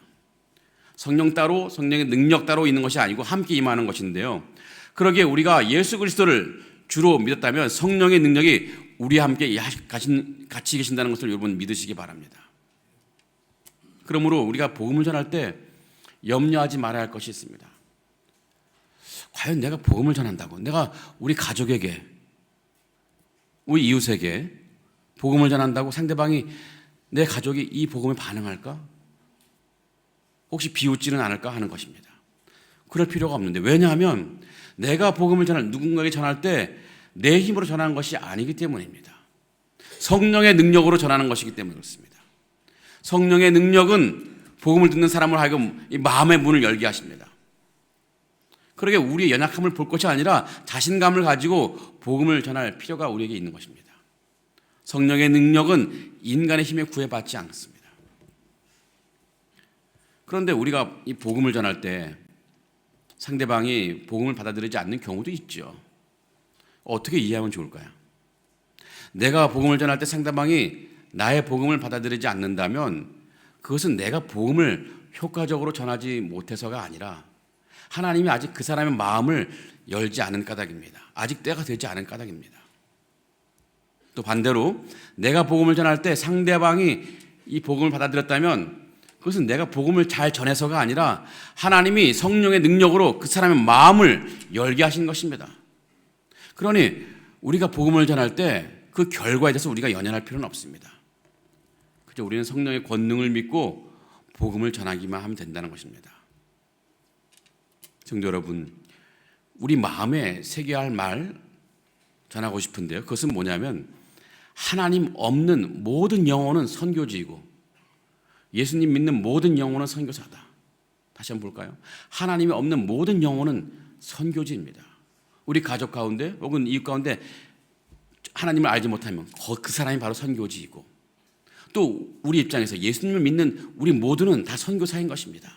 S6: 성령 따로, 성령의 능력 따로 있는 것이 아니고 함께 임하는 것인데요. 그러기에 우리가 예수 그리스도를 주로 믿었다면 성령의 능력이 우리와 함께 같이 계신다는 것을 여러분 믿으시기 바랍니다. 그러므로 우리가 복음을 전할 때 염려하지 말아야 할 것이 있습니다. 과연 내가 복음을 전한다고, 내가 우리 가족에게, 우리 이웃에게 복음을 전한다고 상대방이, 내 가족이 이 복음에 반응할까? 혹시 비웃지는 않을까 하는 것입니다. 그럴 필요가 없는데, 왜냐하면 내가 복음을 누군가에게 전할 때 내 힘으로 전하는 것이 아니기 때문입니다. 성령의 능력으로 전하는 것이기 때문에 그렇습니다. 성령의 능력은 복음을 듣는 사람을 하여금 이 마음의 문을 열게 하십니다. 그러게 우리의 연약함을 볼 것이 아니라 자신감을 가지고 복음을 전할 필요가 우리에게 있는 것입니다. 성령의 능력은 인간의 힘에 구애받지 않습니다. 그런데 우리가 이 복음을 전할 때 상대방이 복음을 받아들이지 않는 경우도 있죠. 어떻게 이해하면 좋을까요? 내가 복음을 전할 때 상대방이 나의 복음을 받아들이지 않는다면 그것은 내가 복음을 효과적으로 전하지 못해서가 아니라 하나님이 아직 그 사람의 마음을 열지 않은 까닭입니다. 아직 때가 되지 않은 까닭입니다. 또 반대로 내가 복음을 전할 때 상대방이 이 복음을 받아들였다면 그것은 내가 복음을 잘 전해서가 아니라 하나님이 성령의 능력으로 그 사람의 마음을 열게 하신 것입니다. 그러니 우리가 복음을 전할 때 그 결과에 대해서 우리가 연연할 필요는 없습니다. 그저 우리는 성령의 권능을 믿고 복음을 전하기만 하면 된다는 것입니다. 성도 여러분, 우리 마음에 새겨야 할 말 전하고 싶은데요. 그것은 뭐냐면 하나님 없는 모든 영혼은 선교지이고 예수님 믿는 모든 영혼은 선교사다. 다시 한번 볼까요? 하나님이 없는 모든 영혼은 선교지입니다. 우리 가족 가운데 혹은 이웃 가운데 하나님을 알지 못하면 그 사람이 바로 선교지이고 또 우리 입장에서 예수님을 믿는 우리 모두는 다 선교사인 것입니다.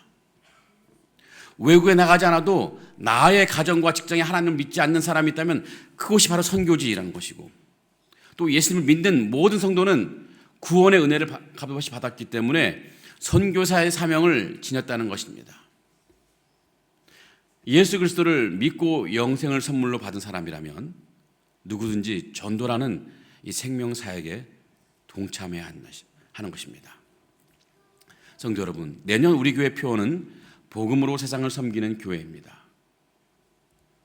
S6: 외국에 나가지 않아도 나의 가정과 직장에 하나님을 믿지 않는 사람이 있다면 그것이 바로 선교지라는 것이고 또 예수님을 믿는 모든 성도는 구원의 은혜를 값없이 받았기 때문에 선교사의 사명을 지녔다는 것입니다. 예수 그리스도를 믿고 영생을 선물로 받은 사람이라면 누구든지 전도라는 이 생명사역에 동참해야 하는 것입니다. 성도 여러분, 내년 우리 교회 표어는 복음으로 세상을 섬기는 교회입니다.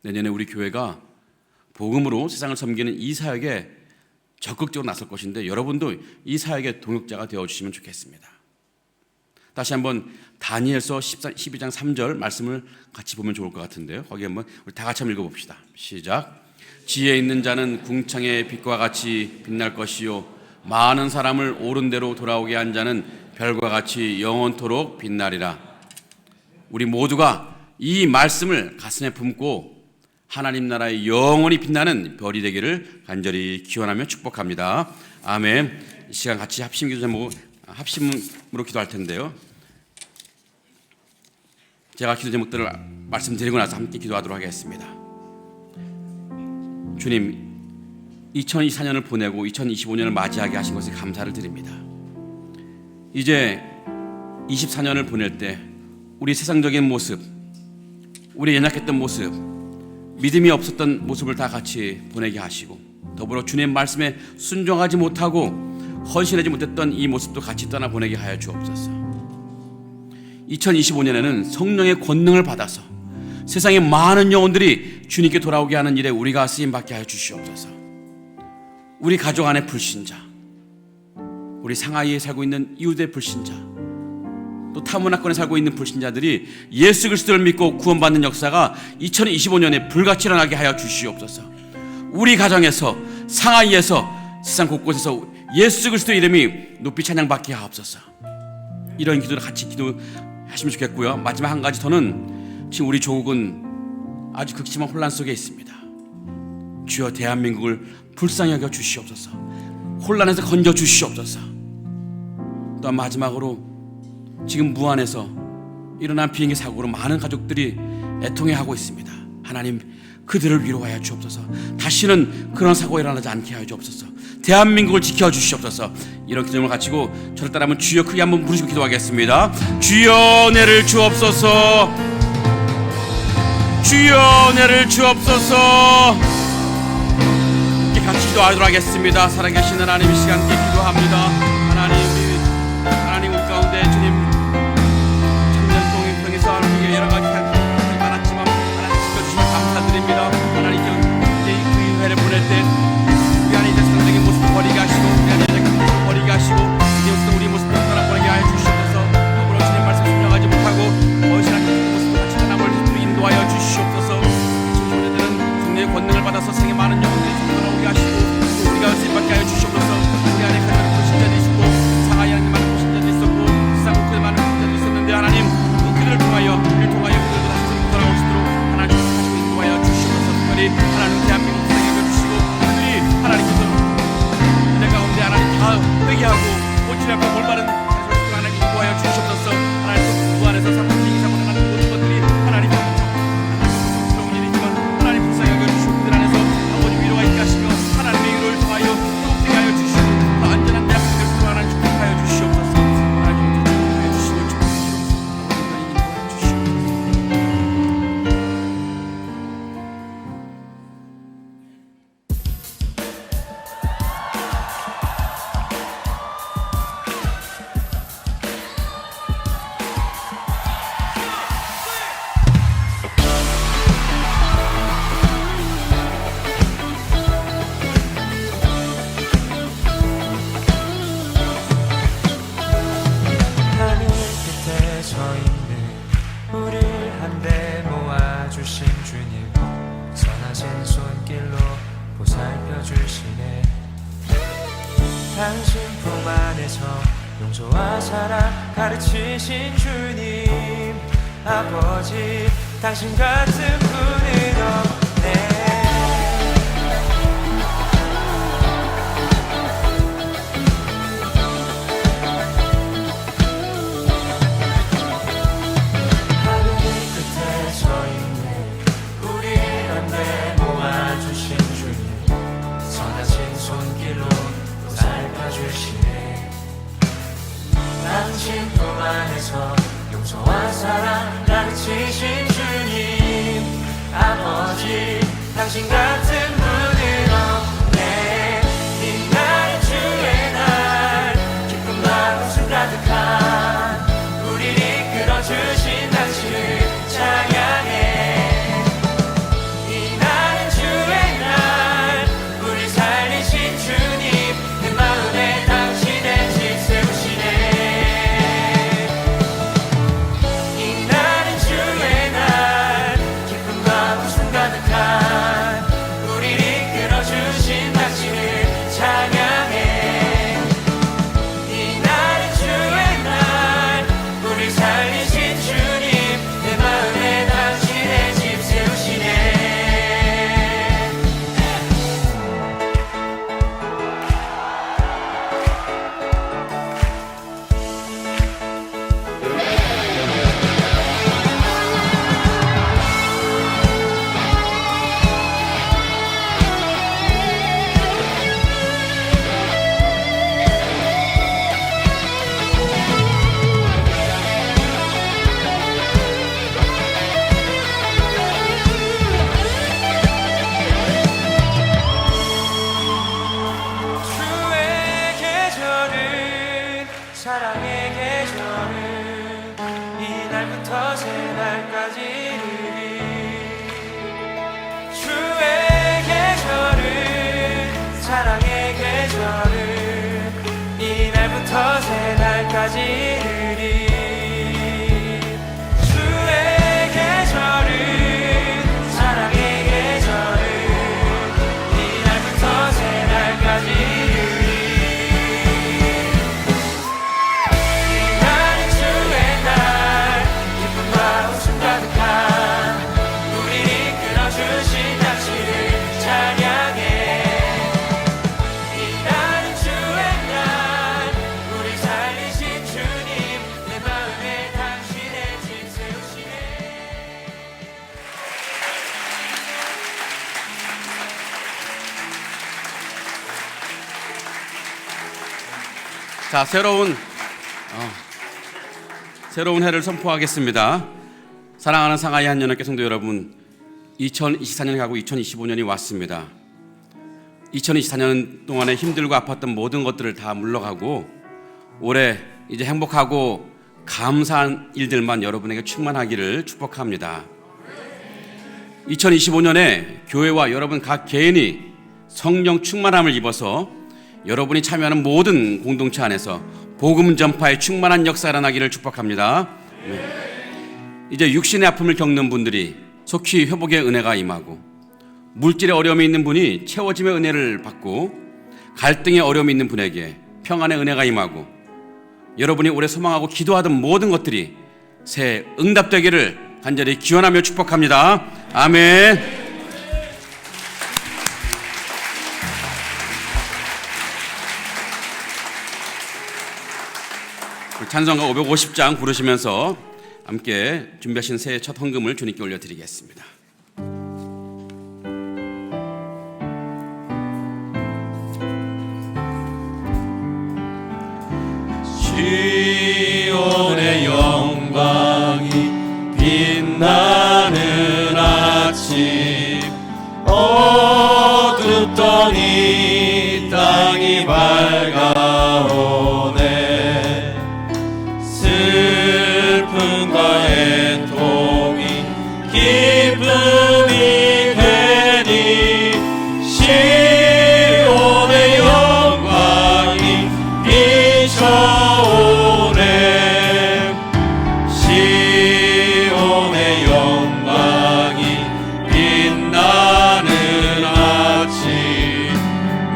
S6: 내년에 우리 교회가 복음으로 세상을 섬기는 이 사역에 적극적으로 나설 것인데 여러분도 이 사역의 동역자가 되어주시면 좋겠습니다. 다시 한번 다니엘서 12장 3절 말씀을 같이 보면 좋을 것 같은데요. 거기 한번 우리 다 같이 한번 읽어봅시다. 시작. 지혜 있는 자는 궁창의 빛과 같이 빛날 것이요 많은 사람을 옳은 대로 돌아오게 한 자는 별과 같이 영원토록 빛나리라. 우리 모두가 이 말씀을 가슴에 품고 하나님 나라의 영원히 빛나는 별이 되기를 간절히 기원하며 축복합니다. 아멘. 이 시간 같이 합심기도 제목 합심으로 기도할 텐데요. 제가 기도 제목들을 말씀드리고 나서 함께 기도하도록 하겠습니다. 주님, 2024년을 보내고 2025년을 맞이하게 하신 것에 감사를 드립니다. 이제 24년을 보낼 때 우리 세상적인 모습, 우리 연약했던 모습, 믿음이 없었던 모습을 다 같이 보내게 하시고, 더불어 주님 말씀에 순종하지 못하고 헌신하지 못했던 이 모습도 같이 떠나보내게 하여 주옵소서. 2025년에는 성령의 권능을 받아서 세상의 많은 영혼들이 주님께 돌아오게 하는 일에 우리가 쓰임받게 하여 주시옵소서. 우리 가족 안에 불신자, 우리 상하이에 살고 있는 이웃의 불신자, 또 타문화권에 살고 있는 불신자들이 예수 그리스도를 믿고 구원받는 역사가 2025년에 불같이 일어나게 하여 주시옵소서. 우리 가정에서, 상하이에서, 세상 곳곳에서 예수 그리스도의 이름이 높이 찬양받게 하옵소서. 이런 기도를 같이 기도하시면 좋겠고요. 마지막 한 가지 더는, 지금 우리 조국은 아주 극심한 혼란 속에 있습니다. 주여 대한민국을 불쌍히 여겨 주시옵소서. 혼란에서 건져 주시옵소서. 또한 마지막으로 지금 무안에서 일어난 비행기 사고로 많은 가족들이 애통해하고 있습니다. 하나님, 그들을 위로하여 주옵소서. 다시는 그런 사고가 일어나지 않게 하여 주옵소서. 대한민국을 지켜주시옵소서. 이런 기도를 가지고 저를 따라하면 주여 크게 한번 부르시고 기도하겠습니다. 주여 은혜를 주옵소서. 주여 은혜를 주옵소서. 이렇게 같이 기도하도록 하겠습니다. 살아계신 하나님, 이 시간 함께 기도합니다. 하나님 우리 가운데 주님 참전통일 통해서 우리에게 여러 가지 갈등이 많았지만 하나님 지켜주시면 감사드립니다. 하나님 이제 그 회를 보낼 때 우리 안에 이제 상적인 모습 버리게 하시고, 우리 안에 이제 모습 버리게 하시고, 이제부터 우리 모습을 떠나보내게 하여 주시옵소서. 더불어 주님 말씀 순종하지 못하고 어신한 모습을 같이 하나님을 인도하여 주시옵소서. 지금 우리들은 성령의 권능을 받아서 세계 많은 영혼들이 돌아오게 하시고, 또 우리가 쓰임받게 하여 주시옵소서. 우리 안에 가장 불신자들이 있고, 상하이 안에 많은 불신자들이 있었고, 세상 곳에 많은 불신자들이 있었는데 하나님, 그들을 통하여 우리를 통하여 그들도 다시 돌아올 수 있도록 하나님 다시 인도하여 주시옵소서. 특별히 하나님 대한민국 불쌍히 여겨주시고, 그들이 하나님께서 내 가운데 하나님 다 회개하고 본질에 앞에 올바른 자세로 하나님 인도하여 주시옵소서. 하나님 그 안에서 비행기 사고를 하는 모든 것들이 하나님 부끄러운 일이지만 하나님 불쌍히 여겨주시고, 그들 안에서 아버지 위로가 있게 하시며 하나님의 위로를 통하여 회복되게 하여 주시고, 더 안전한 대한민국을 하나님 축복하여 주시옵소서. 하나님 축복하여 주시고 축복하여 주시옵소서.
S3: 하늘 끝에 서 있는 우릴 한데 모아주신 주님, 선하신 손길로 보살펴 주시네. 당신 품 안에서 용서와 사랑 가르치신 주님, 아버지 당신 같은 분은 없네. 당신 품 안에서 용서와 사랑 가르치신 주님, 아버지 당신 같은 분은 없네. 이 날은 주의 날, 기쁨과 웃음 가득한 우리를 이끌어주신 당신을 찬양해. 이 날은 주의 날, 우리 살리신 주님, 내 마음에 당신의 집 세우시네. 이 날은 주의 날, 이날부터 새날까지 이르리 주의 계절은 사랑의 계절은 이날부터 새날까지 이르리 주의 계절은 사랑의 계절은 이날부터 새날까지 이르리 이날은 주의 날 기쁨과 웃음 가득한 우리를 이끌어주신 당신을 찬양해 이날은 주의 날 우리 살리신 주님 내 마음에 당신의 집 세우시네.
S6: 자, 새로운 해를 선포하겠습니다. 사랑하는 상하이 한연합교 성도 여러분, 2024년이 가고 2025년이 왔습니다. 2024년 동안에 힘들고 아팠던 모든 것들을 다 물러가고 올해 이제 행복하고 감사한 일들만 여러분에게 충만하기를 축복합니다. 2025년에 교회와 여러분 각 개인이 성령 충만함을 입어서 여러분이 참여하는 모든 공동체 안에서 복음 전파의 충만한 역사가 일어나기를 축복합니다. 이제 육신의 아픔을 겪는 분들이 속히 회복의 은혜가 임하고 물질의 어려움이 있는 분이 채워짐의 은혜를 받고 갈등의 어려움이 있는 분에게 평안의 은혜가 임하고 여러분이 올해 소망하고 기도하던 모든 것들이 새해 응답되기를 간절히 기원하며 축복합니다. 아멘. 찬송가 550장 부르시면서 함께 준비하신 새해 첫 헌금을 주님께 올려드리겠습니다.
S3: 시온의 영광이 빛나는 아침 어둡던 이 땅이 밝아오네 슬픔과 애통이 기쁨이 되니 시온의 영광이 비춰오네 시온의 영광이 빛나는 아침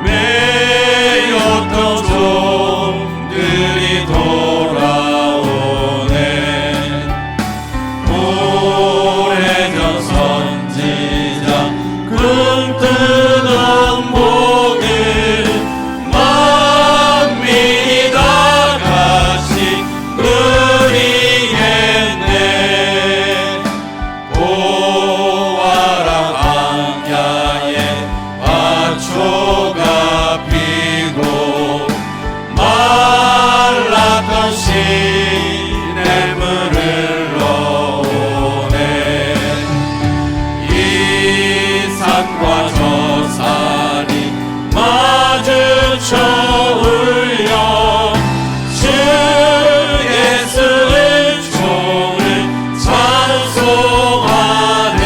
S3: 매였던 종들이 돌아오네 오래전 선지자 꿈꾸던 복을 만민이 다 같이 누리겠네 보아라 광야에 화초가 피고 말랐던 시냇물을 넣오네 이 산과 저 산이 마주쳐 울려 주 예수의 종을 찬송하네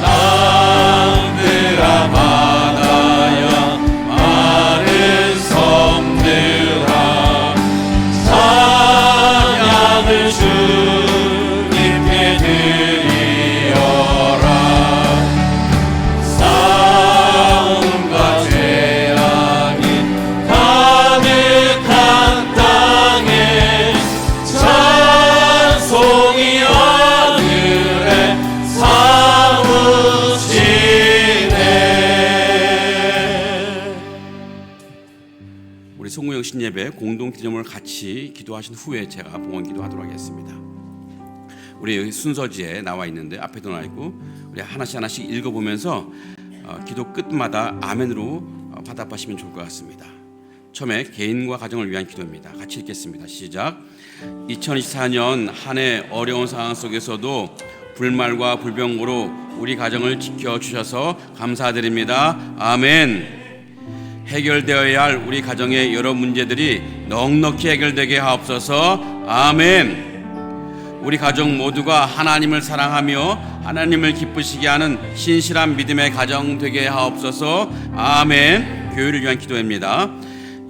S3: 땅들아 바다야 마른 섬들아 찬양을 주님께 드리어라 싸움과 죄악이 가득한 땅에 찬송이 하늘에 사무치네.
S6: 우리 송구영 신예배 공동 기도를 같이 기도하신 후에 제가 봉헌 기도하도록 하겠습니다. 우리 순서지에 나와 있는데 앞에도 나와 있고 우리 하나씩 읽어보면서 기도 끝마다 아멘으로 화답하시면 좋을 것 같습니다. 처음에 개인과 가정을 위한 기도입니다. 같이 읽겠습니다. 시작. 2024년 한 해 어려운 상황 속에서도 불말과 불병으로 우리 가정을 지켜주셔서 감사드립니다. 아멘. 해결되어야 할 우리 가정의 여러 문제들이 넉넉히 해결되게 하옵소서. 아멘. 우리 가족 모두가 하나님을 사랑하며 하나님을 기쁘시게 하는 신실한 믿음의 가정 되게 하옵소서. 아멘. 교회를 위한 기도입니다.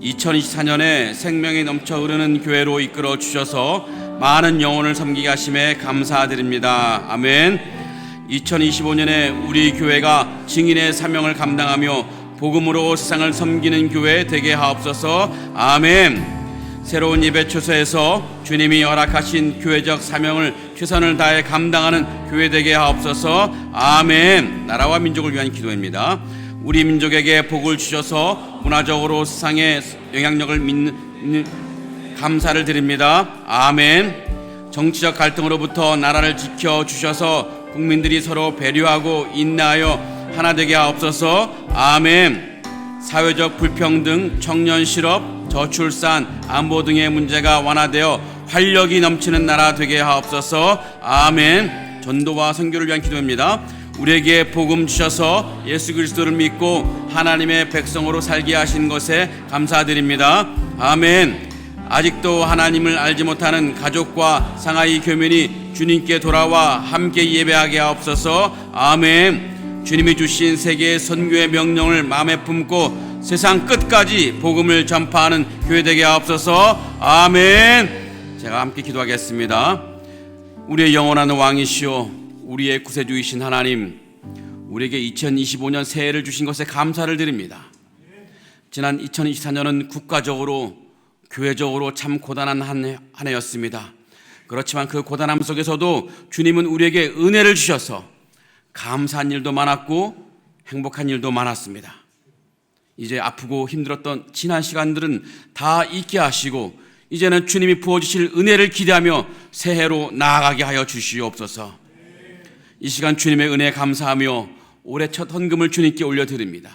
S6: 2024년에 생명이 넘쳐 흐르는 교회로 이끌어 주셔서 많은 영혼을 섬기게 하심에 감사드립니다. 아멘. 2025년에 우리 교회가 증인의 사명을 감당하며 복음으로 세상을 섬기는 교회 되게 하옵소서. 아멘. 새로운 예배 초소에서 주님이 허락하신 교회적 사명을 최선을 다해 감당하는 교회 되게 하옵소서. 아멘. 나라와 민족을 위한 기도입니다. 우리 민족에게 복을 주셔서 문화적으로 세상에 영향력을 믿는 감사를 드립니다. 아멘. 정치적 갈등으로부터 나라를 지켜주셔서 국민들이 서로 배려하고 인내하여 하나 되게 하옵소서. 아멘. 사회적 불평등, 청년 실업, 저출산, 안보 등의 문제가 완화되어 활력이 넘치는 나라 되게 하옵소서. 아멘. 전도와 선교를 위한 기도입니다. 우리에게 복음 주셔서 예수 그리스도를 믿고 하나님의 백성으로 살게 하신 것에 감사드립니다. 아멘. 아직도 하나님을 알지 못하는 가족과 상하이 교민이 주님께 돌아와 함께 예배하게 하옵소서. 아멘. 주님이 주신 세계의 선교의 명령을 마음에 품고 세상 끝까지 복음을 전파하는 교회 되게 하옵소서. 아멘. 제가 함께 기도하겠습니다. 우리의 영원한 왕이시오, 우리의 구세주이신 하나님, 우리에게 2025년 새해를 주신 것에 감사를 드립니다. 지난 2024년은 국가적으로 교회적으로 참 고단한 한 해였습니다. 그렇지만 그 고단함 속에서도 주님은 우리에게 은혜를 주셔서 감사한 일도 많았고 행복한 일도 많았습니다. 이제 아프고 힘들었던 지난 시간들은 다 잊게 하시고 이제는 주님이 부어주실 은혜를 기대하며 새해로 나아가게 하여 주시옵소서. 이 시간 주님의 은혜에 감사하며 올해 첫 헌금을 주님께 올려드립니다.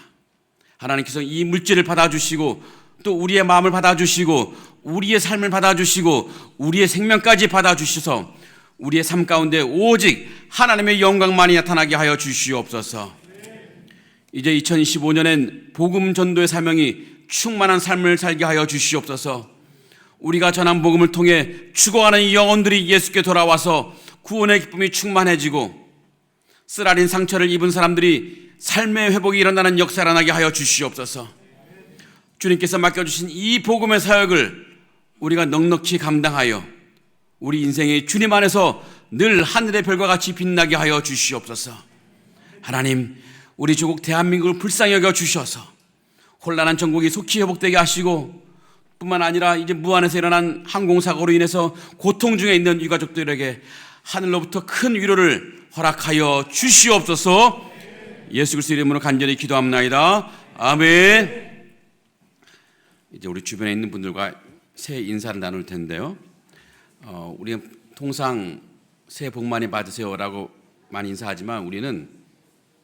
S6: 하나님께서 이 물질을 받아주시고 또 우리의 마음을 받아주시고 우리의 삶을 받아주시고 우리의 생명까지 받아주셔서 우리의 삶 가운데 오직 하나님의 영광만이 나타나게 하여 주시옵소서. 이제 2025년엔 복음 전도의 사명이 충만한 삶을 살게 하여 주시옵소서. 우리가 전한 복음을 통해 죽어가는 이 영혼들이 예수께 돌아와서 구원의 기쁨이 충만해지고 쓰라린 상처를 입은 사람들이 삶의 회복이 일어나는 역사가 나게 하여 주시옵소서. 주님께서 맡겨주신 이 복음의 사역을 우리가 넉넉히 감당하여 우리 인생이 주님 안에서 늘 하늘의 별과 같이 빛나게 하여 주시옵소서. 하나님, 우리 조국 대한민국을 불쌍히 여겨 주셔서 혼란한 전국이 속히 회복되게 하시고 뿐만 아니라 이제 무안에서 일어난 항공사고로 인해서 고통 중에 있는 유가족들에게 하늘로부터 큰 위로를 허락하여 주시옵소서. 예수 그리스도 이름으로 간절히 기도합나이다. 아멘. 이제 우리 주변에 있는 분들과 새해 인사를 나눌 텐데요. 우리는 통상 새해 복 많이 받으세요라고 많이 인사하지만 우리는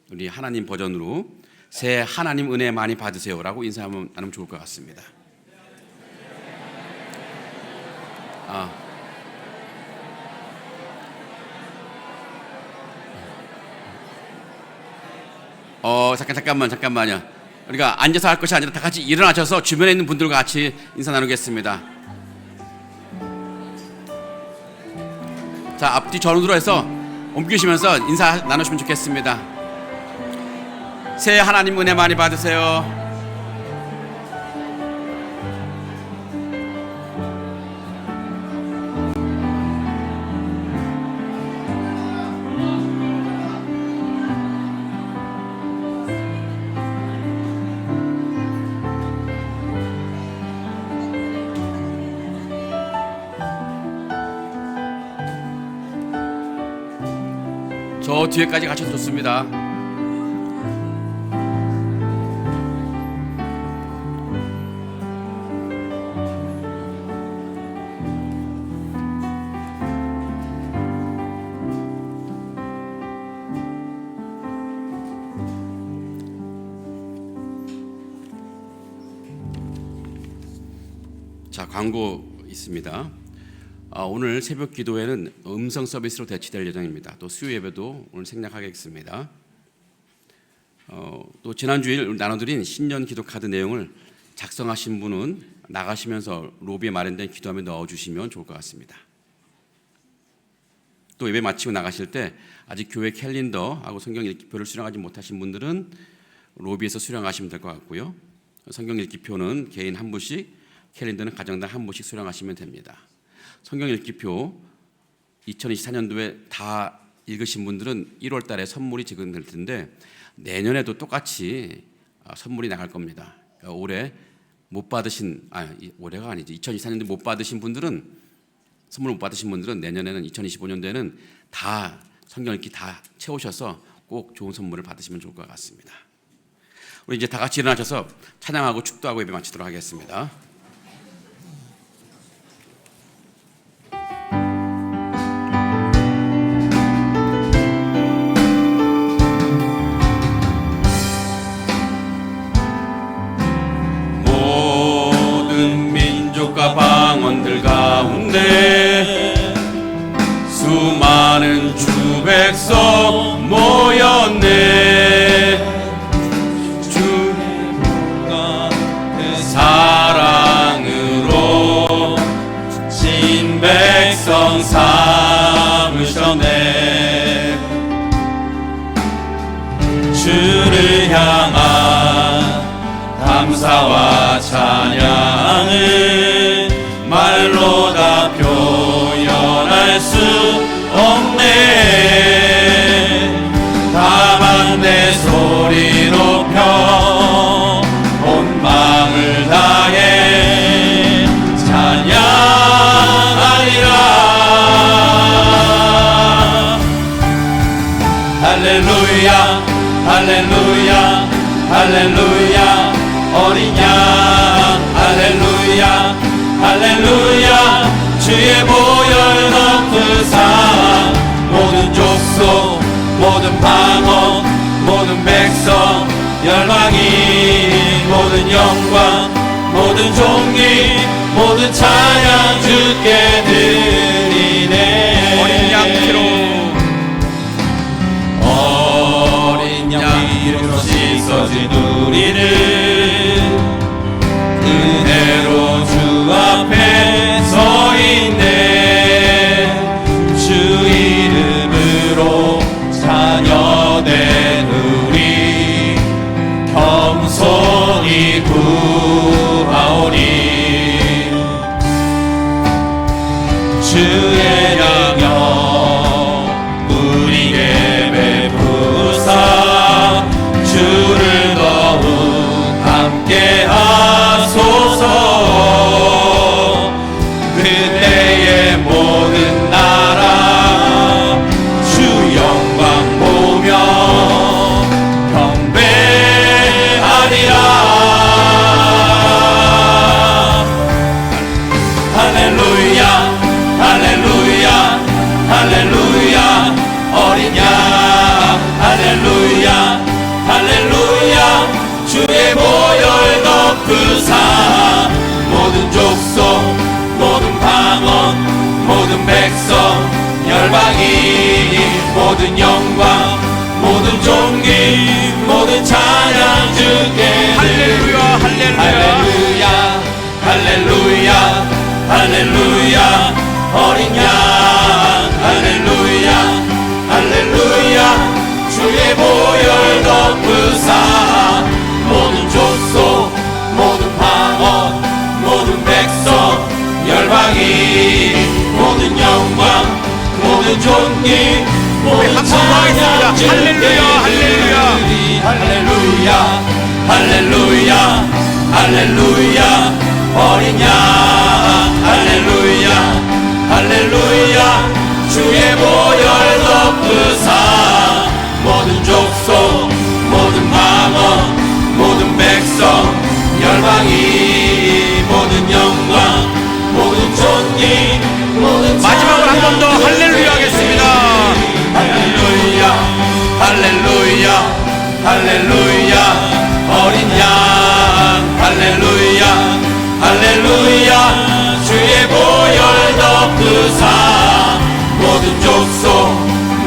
S6: 우리 하나님 버전으로 새해 하나님 은혜 많이 받으세요라고 인사하면 나누면 좋을 것 같습니다. 잠깐만요. 우리가 앉아서 할 것이 아니라 다 같이 일어나셔서 주변에 있는 분들과 같이 인사 나누겠습니다. 자, 앞뒤 전으로 해서 옮기시면서 인사 나누시면 좋겠습니다. 새해 하나님 은혜 많이 받으세요. 저 뒤에까지 가셔도 좋습니다. 자, 광고 있습니다. 오늘 새벽 기도회는 음성 서비스로 대치될 예정입니다. 또 수요 예배도 오늘 생략하겠습니다. 또 지난주일 나눠드린 신년 기도 카드 내용을 작성하신 분은 나가시면서 로비에 마련된 기도함에 넣어주시면 좋을 것 같습니다. 또 예배 마치고 나가실 때 아직 교회 캘린더하고 성경 읽기표를 수령하지 못하신 분들은 로비에서 수령하시면 될 것 같고요. 성경 읽기표는 개인 한 부씩, 캘린더는 가정당 한 부씩 수령하시면 됩니다. 성경 읽기표 2024년도에 다 읽으신 분들은 1월 달에 선물이 지급될 텐데 내년에도 똑같이 선물이 나갈 겁니다. 그러니까 올해 못 받으신, 올해가 아니지, 2024년도 못 받으신 분들은, 선물 못 받으신 분들은 내년에는 2025년도에는 다 성경 읽기 다 채우셔서 꼭 좋은 선물을 받으시면 좋을 것 같습니다. 우리 이제 다 같이 일어나셔서 찬양하고 축도하고 예배 마치도록 하겠습니다.
S3: 모든 민족과 방언들 가운데 수많은 주 백성 모였네. 주가 그 사랑으로 진 백성 삼으셨네. 주를 향한 감사와 찬양을 말로 다 표현할 수 없네. 다만 내 소리 높여 온 마음을 다해 찬양하리라. 할렐루야 할렐루야 할렐루야 어린 양 할렐루야 할렐루야 주의 보혈 높으사 모든 족속 모든 방언 모든 백성 열방이 모든 영광 모든 종기 모든 찬양 주께 드리네.
S6: 어린 양 피로
S3: 어린 양 피로 씻어진 우리를 은혜로 주 앞에 서 있네. 주 이름으로 자녀된 우리 겸손히 구하오니. 주의 영역 우리에게 베푸사 주를 더욱 함께 하소서. 그때의 모든 나라 주 영광 보며 경배하리라. 할렐루야 할렐루야 할렐루야 어린 양 할렐루야 할렐루야 주의 보혈 덮으사 모든 족속 모든 방언 모든 백성 열방이 모든 영광 모든 종기 모든 찬양 주께
S6: 할렐루야 할렐루야
S3: 할렐루야 할렐루야 어린 양 할렐루야 할렐루야 주의 보혈 덮으사 모든 족속 모든 방언 모든 백성 열방이 모든 영광 모든 존귀 모든 찬양 주께 할렐루야 할렐루야 할렐루야 할렐루야 어린 양 할렐루야 할렐루야 주의 보혈 덮으사 모든 족속 모든 방언 모든 백성 열방이 모든 영광 모든 존귀 모든
S6: 마지막으로 한 번 더 할렐루야 하겠습니다.
S3: 할렐루야 할렐루야 할렐루야 어린 양 할렐루야 할렐루야 주의 보혈 덮으사 모든 족속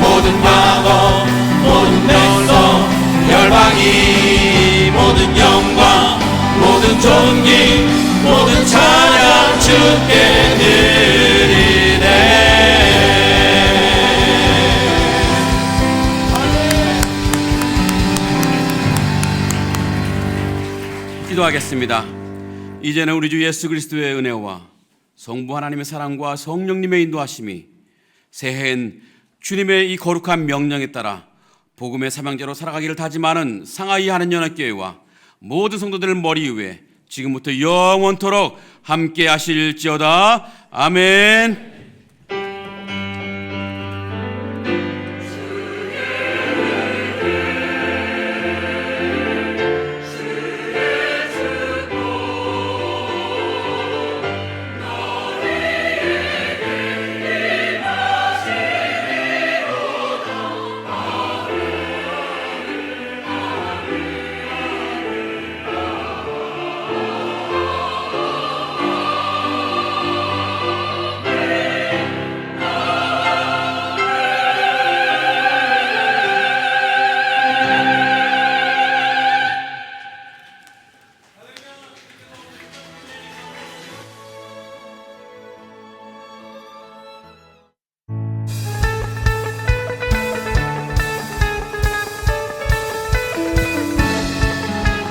S3: 모든 방언 모든 백성 열방이 모든 영광 모든 존귀 모든 찬양 주께 드리네.
S6: 기도하겠습니다. 이제는 우리 주 예수 그리스도의 은혜와 성부 하나님의 사랑과 성령님의 인도하심이 새해엔 주님의 이 거룩한 명령에 따라 복음의 사명자로 살아가기를 다짐하는 상하이 하느님연합교회와 모든 성도들을 머리 위에 지금부터 영원토록 함께 하실지어다. 아멘.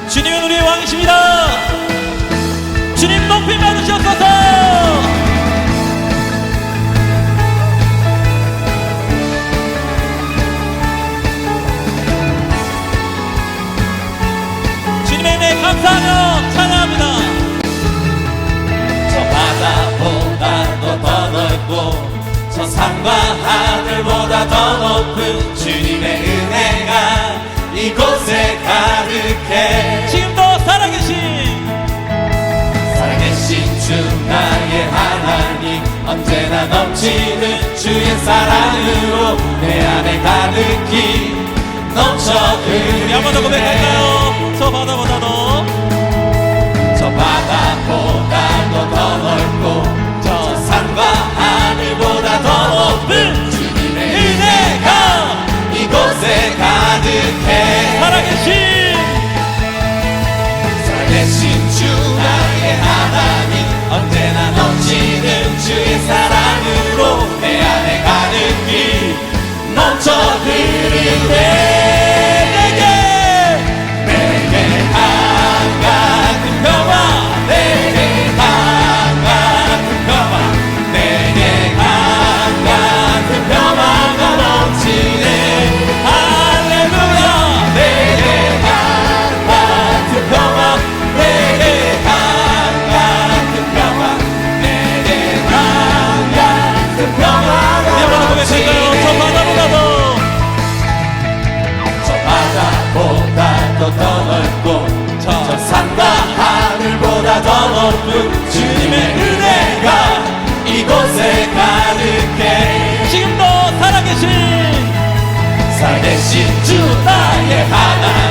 S3: 주님은 우리의 왕이십니다. 주님 높이 받으시옵소서. 주님의 은혜 감사하며 찬양합니다. 저 바다보다도 더 넓고 저 산과 하늘보다 더 높은 주님의 은혜가 이곳에 가득해. 지금도 살아계신 주 나의 하나님, 언제나 넘치는 주의 사랑으로 내 안에 가득히 넘쳐 흐르네. 한 번 더 고백할까요? 저 바다보다도 더 넓고 저 산과 하늘보다 더 높은 주님의 은혜가 이곳에 가득해. 살아계신 주 나의 하나님, 언제나 넘치는 주의 사랑으로 내 안에 가득히 넘쳐 흐르네. 내게 한가득 평화, 내게 한가득 평화, 내게 한가득 평화가 넘치네. 할렐루야. 내게 한가득 평화, 내게 한가득 평화, 내게 한가득 평화가 넘치네. 저 바다보다도 더 넓고 저 산과 하늘보다 더 높은 주님의 은혜가 이곳에 가득해. 지금도 살아계신 주 나의 하나님,